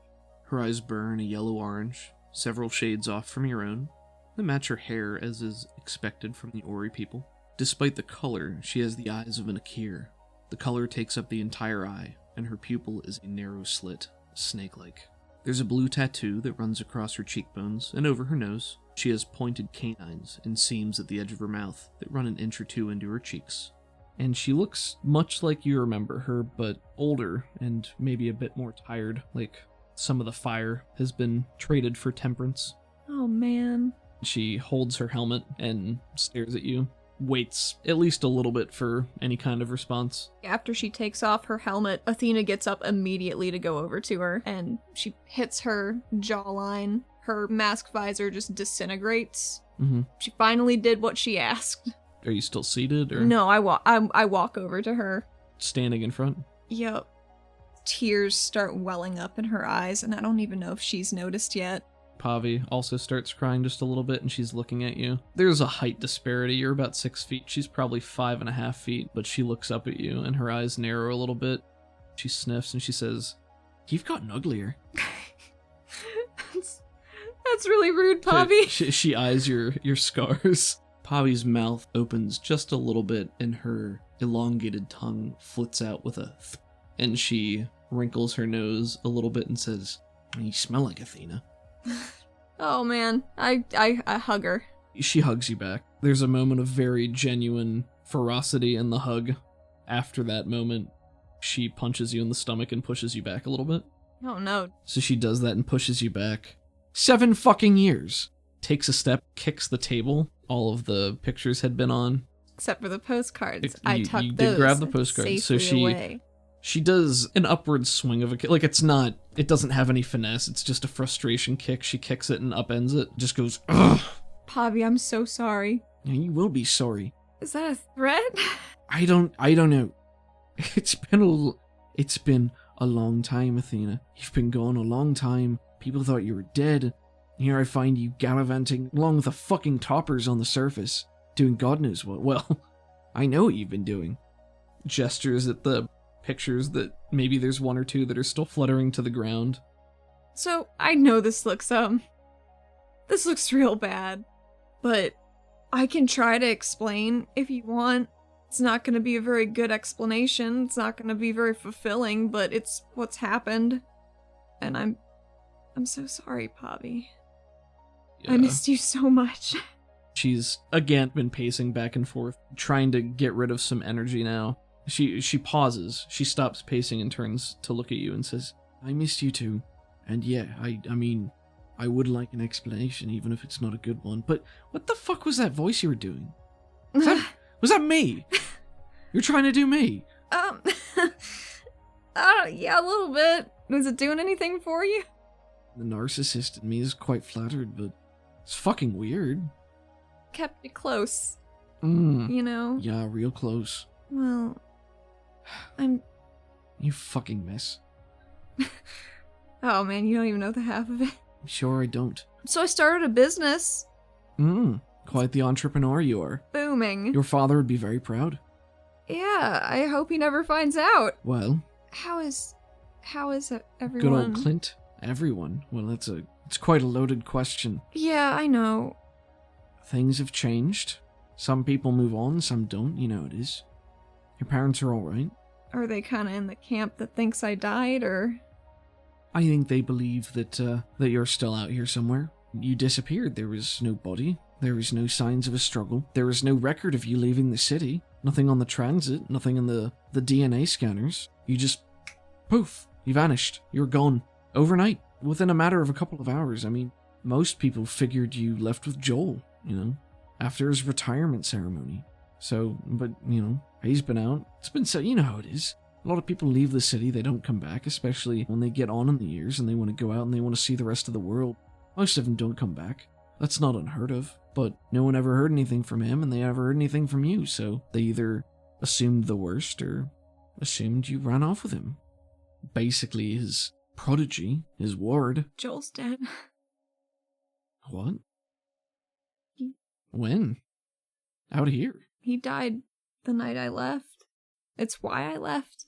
S2: Her eyes burn a yellow-orange, several shades off from your own, that match her hair as is expected from the Ori people. Despite the color, she has the eyes of an Akir. The color takes up the entire eye, and her pupil is a narrow slit, snake-like. There's a blue tattoo that runs across her cheekbones and over her nose. She has pointed canines and seams at the edge of her mouth that run an inch or two into her cheeks. And she looks much like you remember her, but older and maybe a bit more tired, like some of the fire has been traded for temperance.
S4: Oh man.
S2: She holds her helmet and stares at you, waits at least a little bit for any kind of response.
S3: After she takes off her helmet, Athena gets up immediately to go over to her, and she hits her jawline. Her mask visor just disintegrates.
S2: Mm-hmm.
S3: She finally did what she asked.
S2: Are you still seated or
S3: No, I walk over to her.
S2: standing in front?
S3: Yep. Tears start welling up in her eyes, and I don't even know if she's noticed yet.
S2: Pavi also starts crying just a little bit, and she's looking at you. There's a height disparity. You're about 6 feet. She's probably 5.5 feet, but she looks up at you, and her eyes narrow a little bit. She sniffs, and she says, "You've gotten uglier."
S3: That's really rude, Pavi.
S2: She eyes your scars. Pavi's mouth opens just a little bit, and her elongated tongue flits out with a th, and she wrinkles her nose a little bit and says, "You smell like Athena."
S3: Oh man, I hug her.
S2: She hugs you back. There's a moment of very genuine ferocity in the hug. After that moment, she punches you in the stomach and pushes you back a little bit.
S3: Oh no.
S2: So she does that and pushes you back. 7 fucking years. Takes a step, kicks the table all of the pictures had been on.
S3: Except for the postcards.
S2: If
S3: I
S2: you-
S3: tucked
S2: you did
S3: those
S2: grab the postcards, so
S3: safely
S2: she-
S3: away.
S2: She does an upward swing of it doesn't have any finesse, it's just a frustration kick. She kicks it and upends it, just goes, ugh.
S3: Pavi, I'm so sorry.
S2: Yeah, you will be sorry.
S3: Is that a threat?
S2: I don't know. It's been a long time, Athena. You've been gone a long time. People thought you were dead. Here I find you gallivanting along with the fucking toppers on the surface, doing God knows what. Well, I know what you've been doing. Gestures at the pictures that maybe there's 1 or 2 that are still fluttering to the ground.
S3: So, I know this looks real bad, but I can try to explain if you want. It's not going to be a very good explanation. It's not going to be very fulfilling, but it's what's happened. And I'm so sorry, Pavi.
S2: Yeah.
S3: I missed you so much.
S2: She's again been pacing back and forth, trying to get rid of some energy now. She pauses. She stops pacing and turns to look at you and says, "I missed you too. And yeah, I mean, I would like an explanation, even if it's not a good one. But what the fuck was that voice you were doing? Was that me? You're trying to do me?"
S3: Yeah, a little bit. Was it doing anything for you?
S2: The narcissist in me is quite flattered, but it's fucking weird.
S3: Kept you close,
S2: Mm.
S3: you know?
S2: Yeah, real close.
S3: Well,
S2: You fucking miss.
S3: oh man, you don't even know the half of it.
S2: I'm sure I don't.
S3: So I started a business.
S2: Quite the entrepreneur you are.
S3: Booming.
S2: Your father would be very proud.
S3: Yeah, I hope he never finds out.
S2: Well,
S3: How is
S2: good
S3: everyone?
S2: old Clint. Everyone. Well, it's quite a loaded question.
S3: Yeah, I know.
S2: Things have changed. Some people move on, some don't. You know it is. Your parents are alright.
S3: Are they kind of in the camp that thinks I died, or?
S2: I think they believe that you're still out here somewhere. You disappeared. There was no body. There was no signs of a struggle. There was no record of you leaving the city. Nothing on the transit. Nothing in the DNA scanners. You just... poof. You vanished. You're gone. Overnight. Within a matter of a couple of hours. I mean, most people figured you left with Joel, you know, after his retirement ceremony. So, but, you know, he's been out. It's been so, you know how it is. A lot of people leave the city, they don't come back, especially when they get on in the years and they want to go out and they want to see the rest of the world. Most of them don't come back. That's not unheard of, but no one ever heard anything from him, and they never heard anything from you, so they either assumed the worst or assumed you ran off with him. Basically, his prodigy, his ward.
S4: Joel's dead.
S2: What?
S4: He-
S2: When? Out here?
S4: He died the night I left. It's why I left.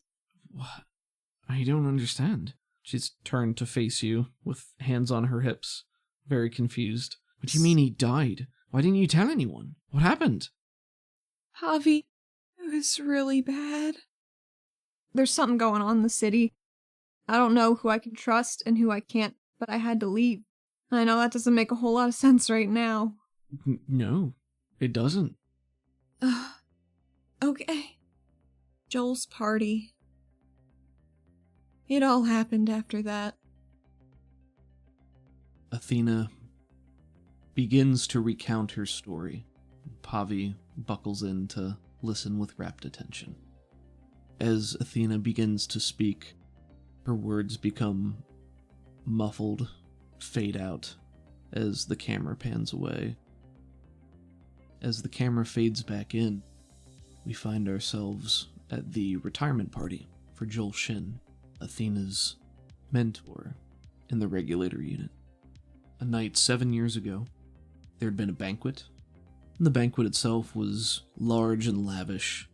S2: What? I don't understand. She's turned to face you, with hands on her hips, very confused. What do you mean he died? Why didn't you tell anyone? What happened?
S3: Javi, it was really bad. There's something going on in the city. I don't know who I can trust and who I can't, but I had to leave. I know that doesn't make a whole lot of sense right now.
S2: No, it doesn't.
S3: Okay. Joel's party. It all happened after that.
S2: Athena begins to recount her story. Pavi buckles in to listen with rapt attention. As Athena begins to speak, her words become muffled, fade out as the camera pans away. As the camera fades back in, we find ourselves at the retirement party for Joel Shin, Athena's mentor in the regulator unit. A night 7 years ago, there had been a banquet. The banquet itself was large and lavish.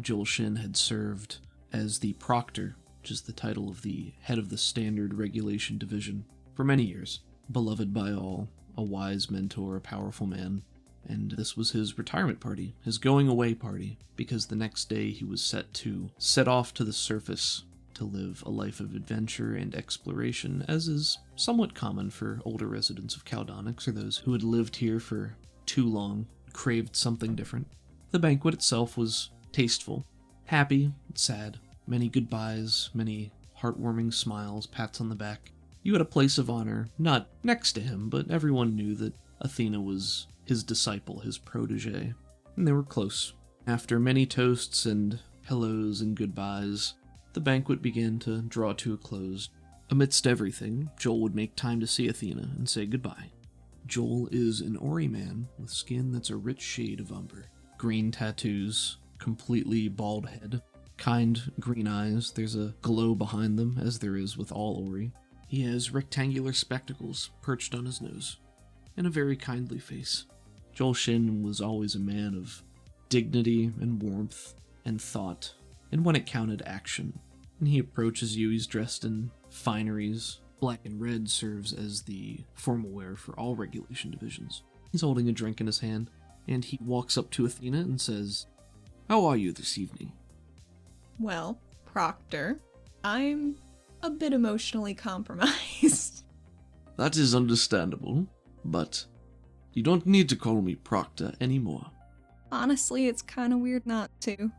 S2: Joel Shin had served as the proctor, which is the title of the head of the standard regulation division, for many years. Beloved by all, a wise mentor, a powerful man. And this was his retirement party, his going away party, because the next day he was set to set off to the surface to live a life of adventure and exploration, as is somewhat common for older residents of Caldonix or those who had lived here for too long, craved something different. The banquet itself was tasteful, happy, sad, many goodbyes, many heartwarming smiles, pats on the back. You had a place of honor, not next to him, but everyone knew that Athena was his disciple, his protege, and they were close. After many toasts and hellos and goodbyes, the banquet began to draw to a close. Amidst everything, Joel would make time to see Athena and say goodbye. Joel is an Ori man with skin that's a rich shade of umber. Green tattoos, completely bald head, kind green eyes, there's a glow behind them, as there is with all Ori. He has rectangular spectacles perched on his nose, and a very kindly face. Joel Shin was always a man of dignity and warmth and thought, and when it counted, action. When he approaches you, he's dressed in fineries. Black and red serves as the formal wear for all regulation divisions. He's holding a drink in his hand, and he walks up to Athena and says, "How are you this evening?"
S3: Well, Proctor, I'm a bit emotionally compromised.
S2: "That is understandable, but you don't need to call me Proctor anymore.
S3: Honestly, it's kind of weird not to.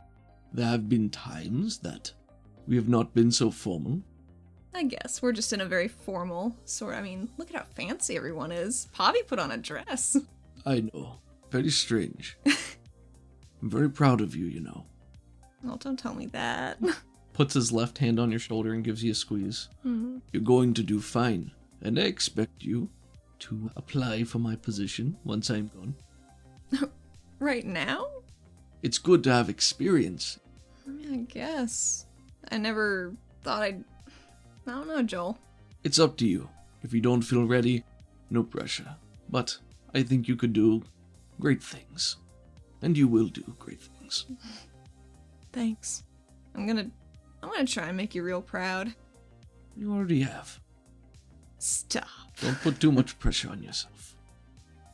S2: There have been times that we have not been so formal."
S3: I guess we're just in a very formal sort. I mean, look at how fancy everyone is. Pavi put on a dress.
S2: "I know. Very strange. I'm very proud of you, you know."
S3: Oh, don't tell me that.
S2: Puts his left hand on your shoulder and gives you a squeeze.
S3: Mhm.
S2: "You're going to do fine, and I expect you to apply for my position once I'm gone.
S3: Right now?
S2: It's good to have experience."
S3: I mean, I guess. I never thought I don't know, Joel.
S2: "It's up to you. If you don't feel ready, no pressure. But I think you could do great things. And you will do great things."
S3: Thanks. I'm gonna try and make you real proud.
S2: You already have.
S3: Stop.
S2: Don't put too much pressure on yourself.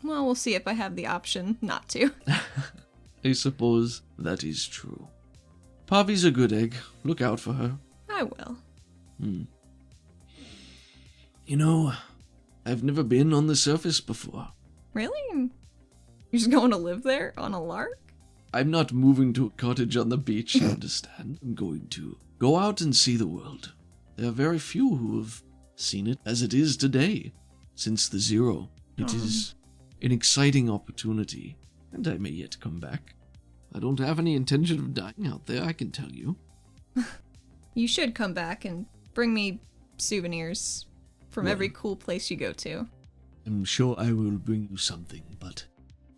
S3: Well, we'll see if I have the option not to.
S2: I suppose that is true. Pavi's a good egg. Look out for her.
S3: I will.
S2: You know, I've never been on the surface before.
S3: Really? You're just going to live there on a lark?
S2: I'm not moving to a cottage on the beach, you understand. I'm going to go out and see the world. There are very few who have seen it as it is today, since the Zero. It is an exciting opportunity, and I may yet come back. I don't have any intention of dying out there, I can tell you.
S3: You should come back and bring me souvenirs from every cool place you go to.
S2: I'm sure I will bring you something, but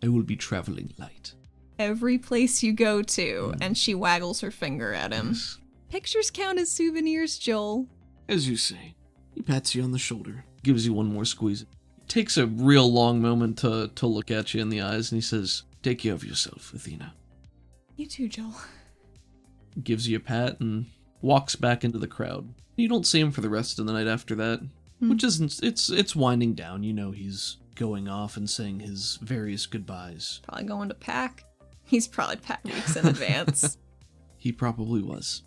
S2: I will be traveling light.
S3: Every place you go to, and she waggles her finger at him.
S2: Yes.
S3: Pictures count as souvenirs, Joel.
S2: As you say. He pats you on the shoulder, gives you one more squeeze. He takes a real long moment to look at you in the eyes, and he says, "Take care of yourself, Athena."
S3: You too, Joel.
S2: Gives you a pat and walks back into the crowd. You don't see him for the rest of the night after that, which isn't, it's winding down. You know he's going off and saying his various goodbyes.
S3: Probably going to pack. He's probably packed weeks in advance.
S2: He probably was.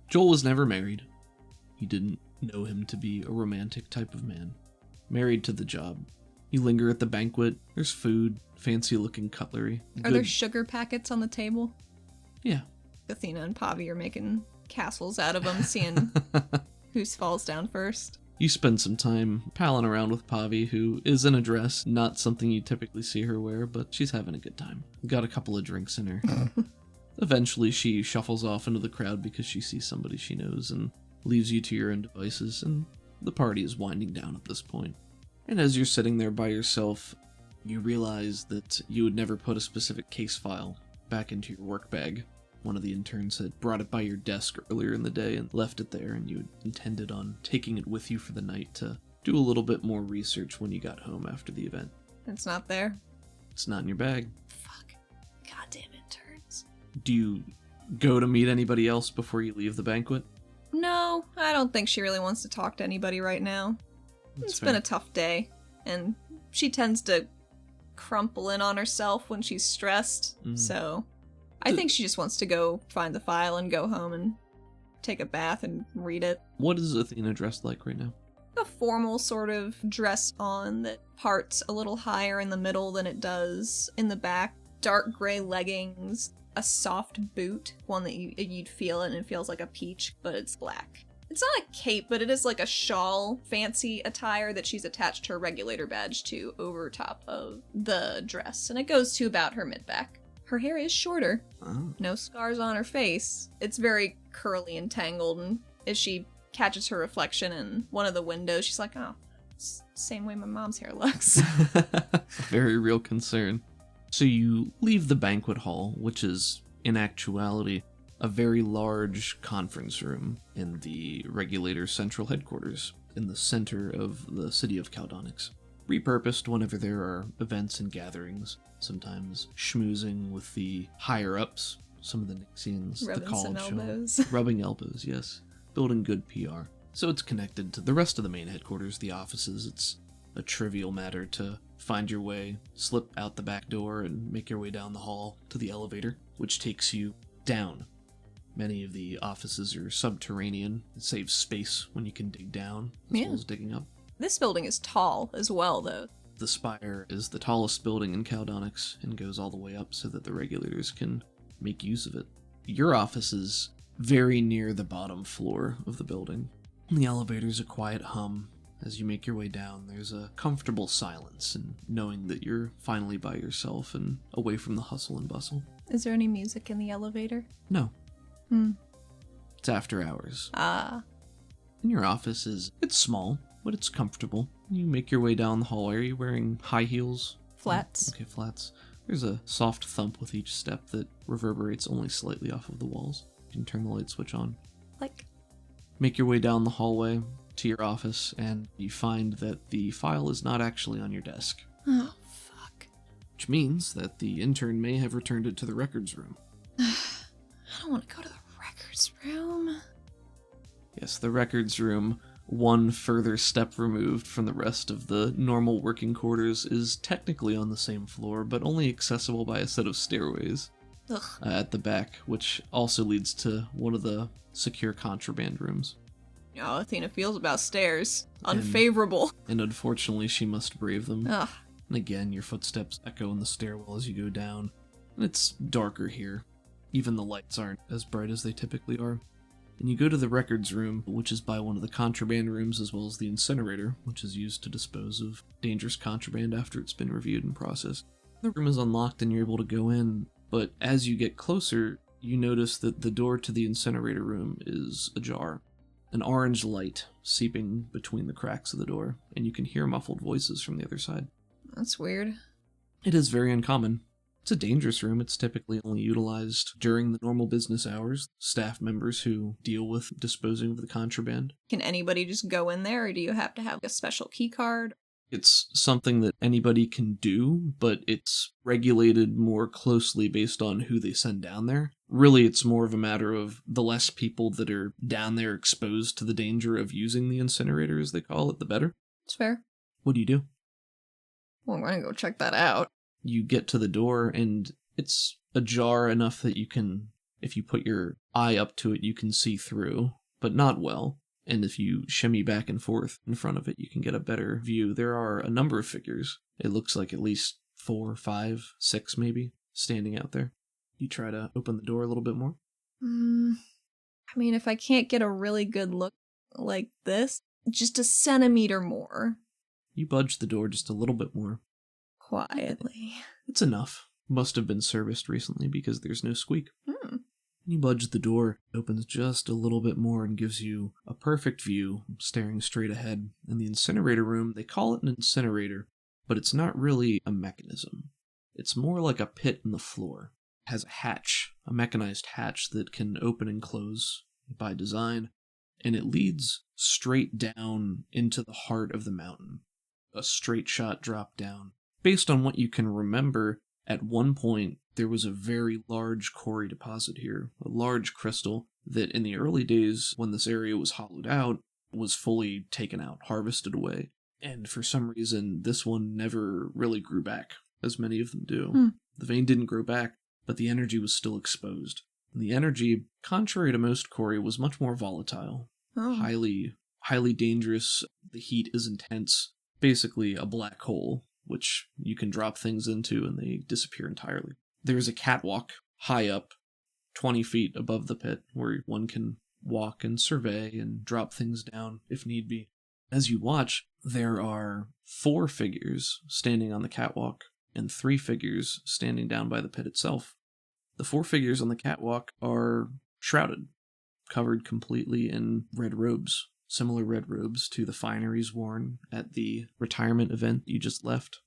S2: Joel was never married. He didn't know him to be a romantic type of man. Married to the job. You linger at the banquet. There's food, fancy-looking cutlery.
S3: Are there sugar packets on the table?
S2: Yeah.
S3: Athena and Pavi are making castles out of them, seeing who falls down first.
S2: You spend some time palling around with Pavi, who is in a dress, not something you typically see her wear, but she's having a good time. Got a couple of drinks in her. Eventually, she shuffles off into the crowd because she sees somebody she knows and leaves you to your own devices, and the party is winding down at this point. And as you're sitting there by yourself, you realize that you had never put a specific case file back into your work bag. One of the interns had brought it by your desk earlier in the day and left it there, and you had intended on taking it with you for the night to do a little bit more research when you got home after the event.
S3: It's not there.
S2: It's not in your bag.
S3: Fuck. Goddamn interns.
S2: Do you go to meet anybody else before you leave the banquet?
S3: No, I don't think she really wants to talk to anybody right now.
S2: That's
S3: It's
S2: fair.
S3: been a tough day, and she tends to crumple in on herself when she's stressed, so I think she just wants to go find the file and go home and take a bath and read it.
S2: What is Athena dressed like right now?
S3: A formal sort of dress on that parts a little higher in the middle than it does in the back. Dark gray leggings, a soft boot, one that you'd feel it and it feels like a peach, but it's black. It's not a cape, but it is like a shawl, fancy attire that she's attached her regulator badge to over top of the dress, and it goes to about her mid-back. Her hair is shorter,
S2: Oh.
S3: no scars on her face. It's very curly and tangled, and as she catches her reflection in one of the windows, she's like, oh, it's the same way my mom's hair looks.
S2: Very real concern. So you leave the banquet hall, which is, in actuality, a very large conference room in the Regulator Central Headquarters, in the center of the city of Caldonix. Repurposed whenever there are events and gatherings, sometimes schmoozing with the higher-ups, some of the Nixians, the
S3: Rubbing some
S2: college show.
S3: elbows.
S2: Rubbing elbows, yes. Building good PR. So it's connected to the rest of the main headquarters, the offices. It's a trivial matter to find your way, slip out the back door, and make your way down the hall to the elevator, which takes you down. Many of the offices are subterranean. It saves space when you can dig down, as well as digging up.
S3: This building is tall as well, though.
S2: The spire is the tallest building in Caldonix and goes all the way up so that the regulators can make use of it. Your office is very near the bottom floor of the building. The elevator's a quiet hum. As you make your way down, there's a comfortable silence, and knowing that you're finally by yourself and away from the hustle and bustle.
S3: Is there any music in the elevator?
S2: No. It's after hours.
S3: Ah.
S2: And your office it's small, but it's comfortable. You make your way down the hallway. Are you wearing high heels?
S3: Flats.
S2: Okay, flats. There's a soft thump with each step that reverberates only slightly off of the walls. You can turn the light switch on.
S3: Like,
S2: Make your way down the hallway to your office, and you find that the file is not actually on your desk,
S3: oh, fuck.
S2: which means that the intern may have returned it to the records room.
S3: I don't want to go to the records room.
S2: Yes, the records room, one further step removed from the rest of the normal working quarters, is technically on the same floor, but only accessible by a set of stairways
S3: Ugh.
S2: at the back, which also leads to one of the secure contraband rooms.
S3: How Athena feels about stairs. Unfavorable.
S2: And unfortunately, she must brave them.
S3: Ugh.
S2: And again, your footsteps echo in the stairwell as you go down. And it's darker here. Even the lights aren't as bright as they typically are. And you go to the records room, which is by one of the contraband rooms, as well as the incinerator, which is used to dispose of dangerous contraband after it's been reviewed and processed. The room is unlocked and you're able to go in, but as you get closer, you notice that the door to the incinerator room is ajar. an orange light seeping between the cracks of the door, and you can hear muffled voices from the other side.
S3: That's weird.
S2: It is very uncommon. It's a dangerous room. It's typically only utilized during the normal business hours. Staff members who deal with disposing of the contraband.
S3: Can anybody just go in there, or do you have to have a special key card?
S2: It's something that anybody can do, but it's regulated more closely based on who they send down there. Really, it's more of a matter of the less people that are down there exposed to the danger of using the incinerator, as they call it, the better.
S3: It's fair.
S2: What do you do?
S3: Well, I'm gonna go check that out.
S2: You get to the door, and it's ajar enough that you can, if you put your eye up to it, you can see through, but not well. And if you shimmy back and forth in front of it, you can get a better view. There are a number of figures. It looks like at least 4, 5, 6 maybe, standing out there. You try to open the door a little bit more.
S3: I mean, if I can't get a really good look like this, just a centimeter more.
S2: You budge the door just a little bit more.
S3: Quietly.
S2: It's enough. Must have been serviced recently because there's no squeak. You budge the door, it opens just a little bit more and gives you a perfect view, staring straight ahead. In the incinerator room, they call it an incinerator, but it's not really a mechanism. It's more like a pit in the floor. It has a hatch, a mechanized hatch that can open and close by design, and it leads straight down into the heart of the mountain. A straight shot drop down. Based on what you can remember, at one point, there was a very large quarry deposit here, a large crystal that in the early days, when this area was hollowed out, was fully taken out, harvested away. And for some reason, this one never really grew back, as many of them do. The vein didn't grow back, but the energy was still exposed. And the energy, contrary to most quarry, was much more volatile, highly dangerous. The heat is intense, basically a black hole, which you can drop things into and they disappear entirely. There's a catwalk high up, 20 feet above the pit, where one can walk and survey and drop things down if need be. As you watch, there are 4 figures standing on the catwalk and 3 figures standing down by the pit itself. The 4 figures on the catwalk are shrouded, covered completely in red robes. Similar red robes to the fineries worn at the retirement event you just left.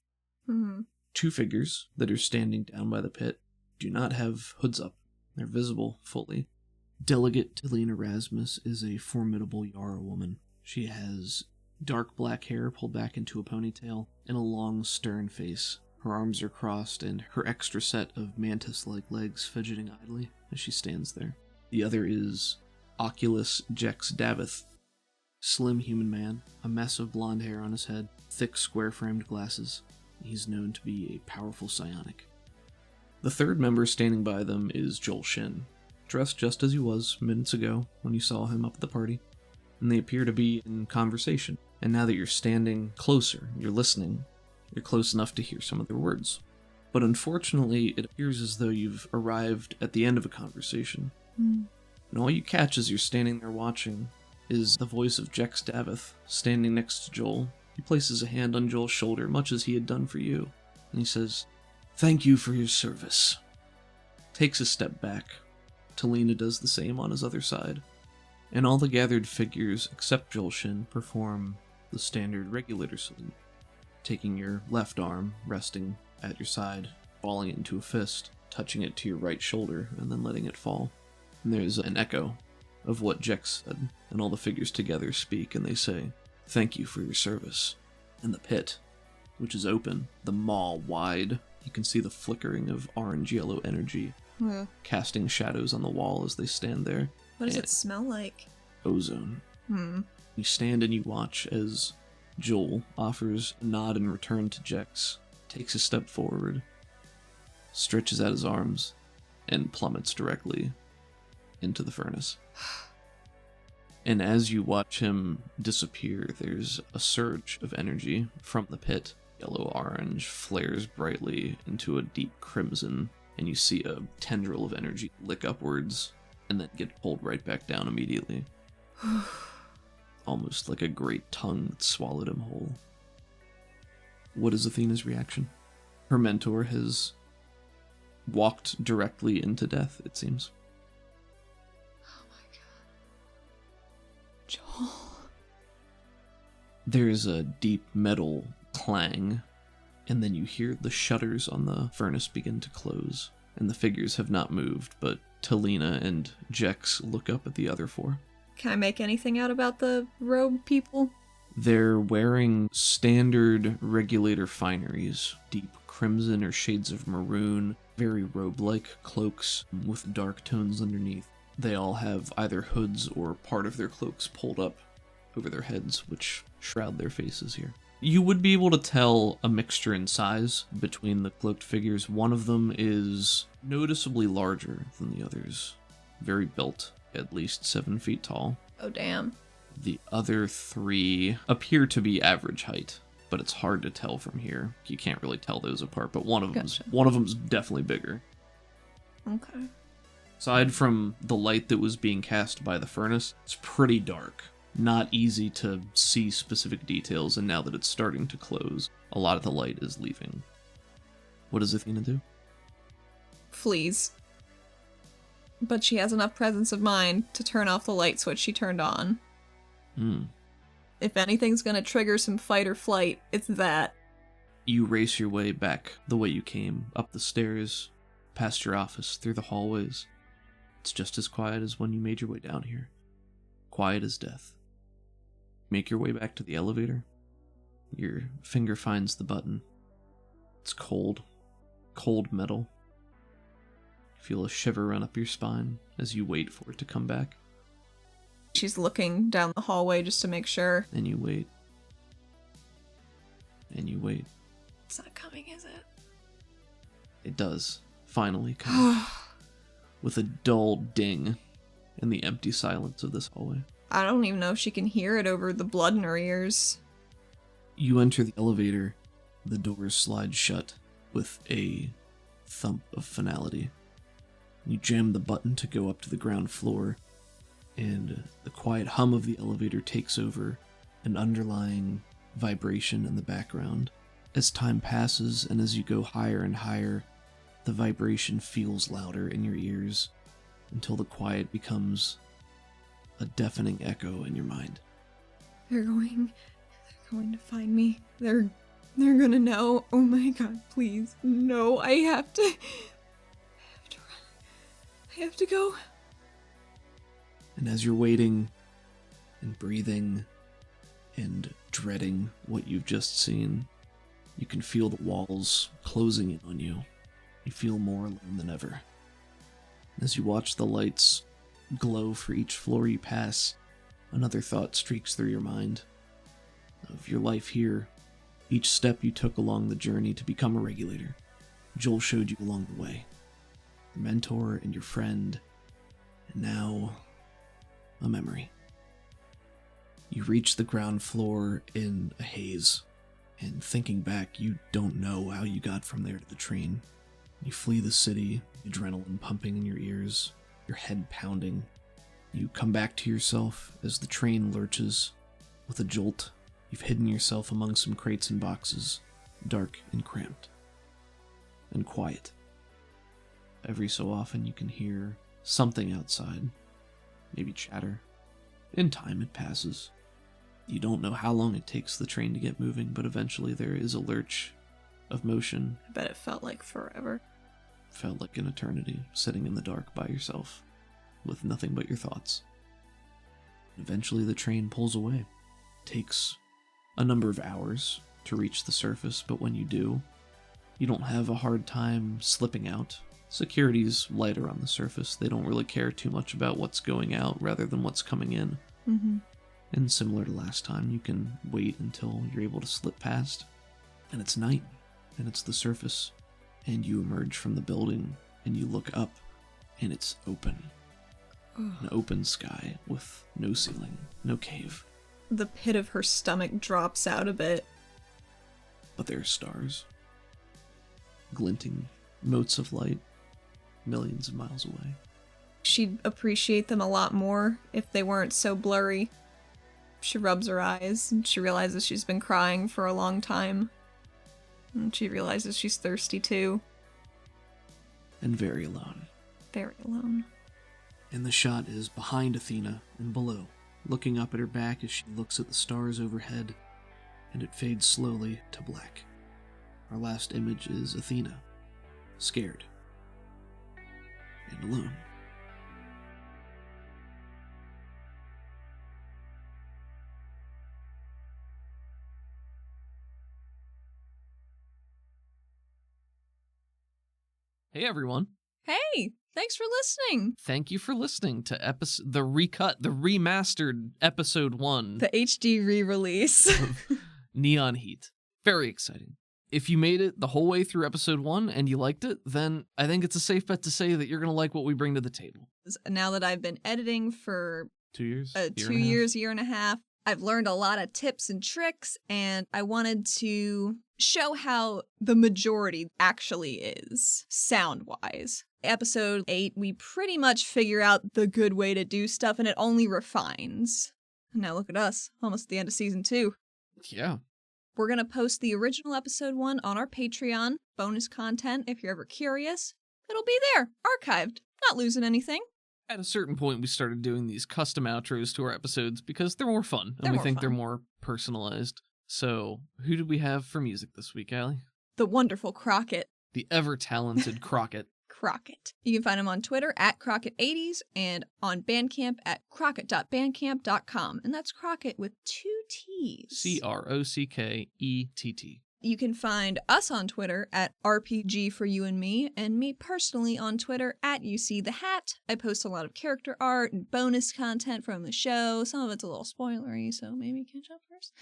S2: 2 figures that are standing down by the pit do not have hoods up. They're visible fully. Delegate Tilene Erasmus is a formidable Yara woman. She has dark black hair pulled back into a ponytail and a long, stern face. Her arms are crossed and her extra set of mantis-like legs fidgeting idly as she stands there. The other is Oculus Jex Davith. Slim human man, a mess of blonde hair on his head, thick square-framed glasses. He's known to be a powerful psionic. The third member standing by them is Joel Shin, dressed just as he was minutes ago when you saw him up at the party, and they appear to be in conversation. And now that you're standing closer, you're listening, you're close enough to hear some of their words. But unfortunately, it appears as though you've arrived at the end of a conversation. And all you catch as you're standing there watching is the voice of Jex Davith standing next to Joel. He places a hand on Joel's shoulder, much as he had done for you, and he says, "Thank you for your service." Takes a step back. Talina does the same on his other side, and all the gathered figures, except Joel Shin, perform the standard regulator salute, taking your left arm, resting at your side, balling it into a fist, touching it to your right shoulder, and then letting it fall. And there's an echo of what Jex said, and all the figures together speak, and they say, "Thank you for your service." And the pit, which is open, the maw wide, you can see the flickering of orange-yellow energy, casting shadows on the wall as they stand there.
S3: What does it smell like?
S2: Ozone. You stand and you watch as Joel offers a nod in return to Jex, takes a step forward, stretches out his arms, and plummets directly into the furnace. And as you watch him disappear, there's a surge of energy from the pit. Yellow-orange flares brightly into a deep crimson, and you see a tendril of energy lick upwards and then get pulled right back down immediately. Almost like a great tongue that swallowed him whole. What is Athena's reaction? Her mentor has walked directly into death, it seems.
S3: Joel.
S2: There's a deep metal clang, and then you hear the shutters on the furnace begin to close, and the figures have not moved, but Talina and Jex look up at the other four.
S3: Can I make anything out about the robe people?
S2: They're wearing standard regulator fineries, deep crimson or shades of maroon, very robe-like cloaks with dark tones underneath. They all have either hoods or part of their cloaks pulled up over their heads, which shroud their faces here. You would be able to tell a mixture in size between the cloaked figures. One of them is noticeably larger than the others, very built, at least 7 feet tall.
S3: Oh, damn.
S2: The other 3 appear to be average height, but it's hard to tell from here. You can't really tell those apart, but one of them's definitely bigger.
S3: Okay.
S2: Aside from the light that was being cast by the furnace, it's pretty dark. Not easy to see specific details, and now that it's starting to close, a lot of the light is leaving. What does Athena do?
S3: Flees. But she has enough presence of mind to turn off the light switch she turned on. If anything's gonna trigger some fight or flight, it's that.
S2: You race your way back the way you came, up the stairs, past your office, through the hallways. It's just as quiet as when you made your way down here. Quiet as death. Make your way back to the elevator. Your finger finds the button. It's cold. Cold metal. You feel a shiver run up your spine as you wait for it to come back.
S3: She's looking down the hallway just to make sure.
S2: And you wait. And you wait.
S3: It's not coming, is it?
S2: It does finally come. With a dull ding in the empty silence of this hallway.
S3: I don't even know if she can hear it over the blood in her ears.
S2: You enter the elevator. The doors slide shut with a thump of finality. You jam the button to go up to the ground floor, and the quiet hum of the elevator takes over, an underlying vibration in the background. As time passes and as you go higher and higher, the vibration feels louder in your ears until the quiet becomes a deafening echo in your mind.
S3: They're going to find me. They're gonna know. Oh my god, please. No, I have to run. I have to go.
S2: And as you're waiting and breathing and dreading what you've just seen, you can feel the walls closing in on you. You feel more alone than ever. As you watch the lights glow for each floor you pass, another thought streaks through your mind. Of your life here, each step you took along the journey to become a regulator. Joel showed you along the way. Your mentor and your friend, and now a memory. You reach the ground floor in a haze, and thinking back, you don't know how you got from there to the train. You flee the city, adrenaline pumping in your ears, your head pounding. You come back to yourself as the train lurches. With a jolt, you've hidden yourself among some crates and boxes, dark and cramped, and quiet. Every so often you can hear something outside, maybe chatter. In time it passes. You don't know how long it takes the train to get moving, but eventually there is a lurch of motion.
S3: I bet it felt like forever.
S2: Felt like an eternity, sitting in the dark by yourself, with nothing but your thoughts. Eventually the train pulls away. Takes a number of hours to reach the surface, but when you do, you don't have a hard time slipping out. Security's lighter on the surface. They don't really care too much about what's going out rather than what's coming in.
S3: Mm-hmm.
S2: And similar to last time, you can wait until you're able to slip past. And it's night, and it's the surface. And you emerge from the building, and you look up, and it's open. An open sky with no ceiling, no cave.
S3: The pit of her stomach drops out a bit.
S2: But there are stars. Glinting motes of light, millions of miles away.
S3: She'd appreciate them a lot more if they weren't so blurry. She rubs her eyes, and she realizes she's been crying for a long time. And she realizes she's thirsty too.
S2: And very alone.
S3: Very alone.
S2: And the shot is behind Athena and below. looking up at her back as she looks at the stars overhead, and it fades slowly to black. Our last image is Athena, scared and alone. Hey everyone.
S3: Hey, thanks for listening.
S2: Thank you for listening to the remastered episode 1
S3: The HD re-release.
S2: of Neon Heat. Very exciting. If you made it the whole way through episode 1 and you liked it, then I think it's a safe bet to say that you're going to like what we bring to the table.
S3: Now that I've been editing for
S2: 2 years?
S3: 2 years, year and a half, I've learned a lot of tips and tricks, and I wanted to show how the majority actually is, sound-wise. Episode 8, we pretty much figure out the good way to do stuff, and it only refines. Now look at us, almost at the end of season 2.
S2: Yeah.
S3: We're going to post the original episode 1 on our Patreon. Bonus content, if you're ever curious. It'll be there, archived. Not losing anything.
S2: At a certain point, we started doing these custom outros to our episodes because they're more fun, and we think they're more personalized. So, who did we have for music this week, Allie?
S3: The wonderful Crockett.
S2: The ever-talented Crockett.
S3: Crockett. You can find him on Twitter at Crockett80s and on Bandcamp at crockett.bandcamp.com. And that's Crockett with 2 T's.
S2: Crockett.
S3: You can find us on Twitter at RPG for You and Me, and me personally on Twitter at YouSeeTheHat. I post a lot of character art and bonus content from the show. Some of it's a little spoilery, so maybe catch up first.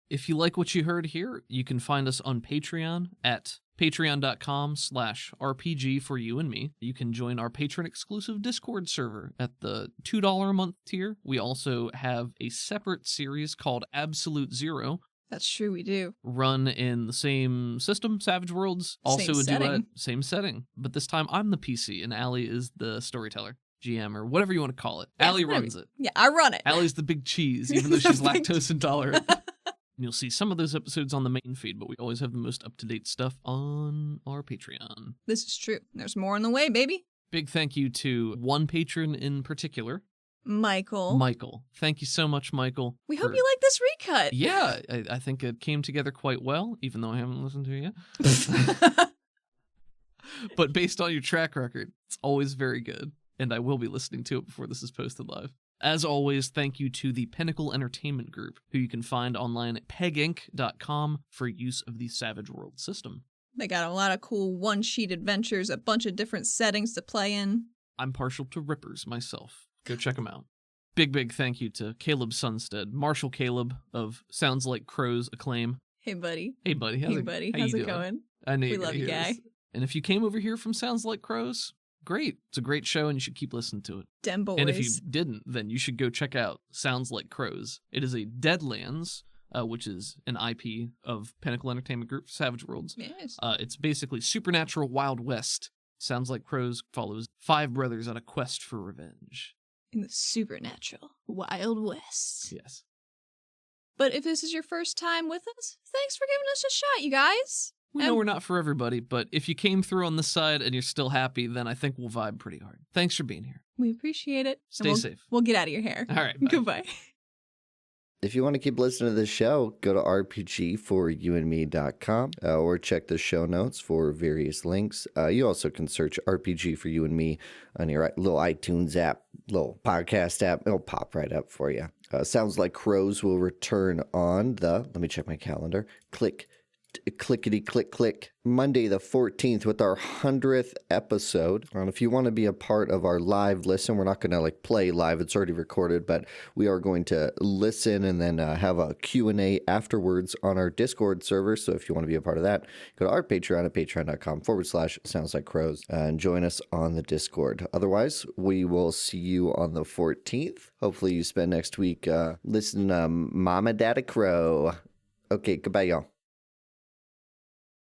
S2: If you like what you heard here, you can find us on Patreon at patreon.com/RPG for You and Me. You can join our patron-exclusive Discord server at the $2 a month tier. We also have a separate series called Absolute Zero.
S3: That's true, we do.
S2: Run in the same system, Savage Worlds. Also
S3: Same
S2: a duet,
S3: setting.
S2: same setting. But this time I'm the PC and Allie is the storyteller, GM, or whatever you want to call it.
S3: Yeah,
S2: Allie
S3: whatever.
S2: runs it.
S3: Yeah, I run it.
S2: Allie's the big cheese, even though she's
S3: The big
S2: lactose intolerant. And you'll see some of those episodes on the main feed, but we always have the most up-to-date stuff on our Patreon.
S3: This is true. There's more on the way, baby.
S2: Big thank you to one patron in particular,
S3: Michael.
S2: Michael. Thank you so much, Michael.
S3: We hope
S2: for-
S3: you like this recut.
S2: Yeah, I think it came together quite well, even though I haven't listened to it yet. But based on your track record, it's always very good, and I will be listening to it before this is posted live. As always, thank you to the Pinnacle Entertainment Group, who you can find online at peginc.com for use of the Savage World system.
S3: They got a lot of cool one-sheet adventures, a bunch of different settings to play in.
S2: I'm partial to Rippers myself. Go check them out. Big thank you to Caleb Sunstead, Marshall Caleb of Sounds Like Crows acclaim.
S3: Hey, buddy.
S2: Hey, buddy.
S3: Hey, buddy.
S2: how
S3: How's
S2: you
S3: it
S2: doing?
S3: going?
S2: I know
S3: We
S2: you're
S3: love
S2: gonna
S3: you,
S2: hear
S3: guy.
S2: this. And if you came over here from Sounds Like Crows, great. It's a great show and you should keep listening to it.
S3: Dem boys.
S2: And if you didn't, then you should go check out Sounds Like Crows. It is a Deadlands, which is an IP of Pinnacle Entertainment Group, Savage Worlds.
S3: Yes.
S2: It's basically supernatural Wild West. Sounds Like Crows follows 5 brothers on a quest for revenge.
S3: In the supernatural Wild West.
S2: Yes.
S3: But if this is your first time with us, thanks for giving us a shot, you guys.
S2: We know we're not for everybody, but if you came through on this side and you're still happy, then I think we'll vibe pretty hard. Thanks for being here.
S3: We appreciate it.
S2: Stay safe.
S3: We'll get out of your hair.
S2: All right. Bye.
S3: Goodbye.
S1: If you want to keep listening to this show, go to rpgforyouandme.com or check the show notes for various links. You also can search RPG for You and Me on your little iTunes app, little podcast app. It'll pop right up for you. Sounds Like Crows will return on let me check my calendar, click, Monday the 14th with our 100th episode. And if you want to be a part of our live listen, we're not going to play live. It's already recorded, but we are going to listen and then have a Q&A afterwards on our Discord server. So if you want to be a part of that, go to our Patreon at patreon.com/Sounds Like Crows and join us on the Discord. Otherwise, we will see you on the 14th. Hopefully you spend next week listening to Mama Daddy Crow. Okay, goodbye, y'all.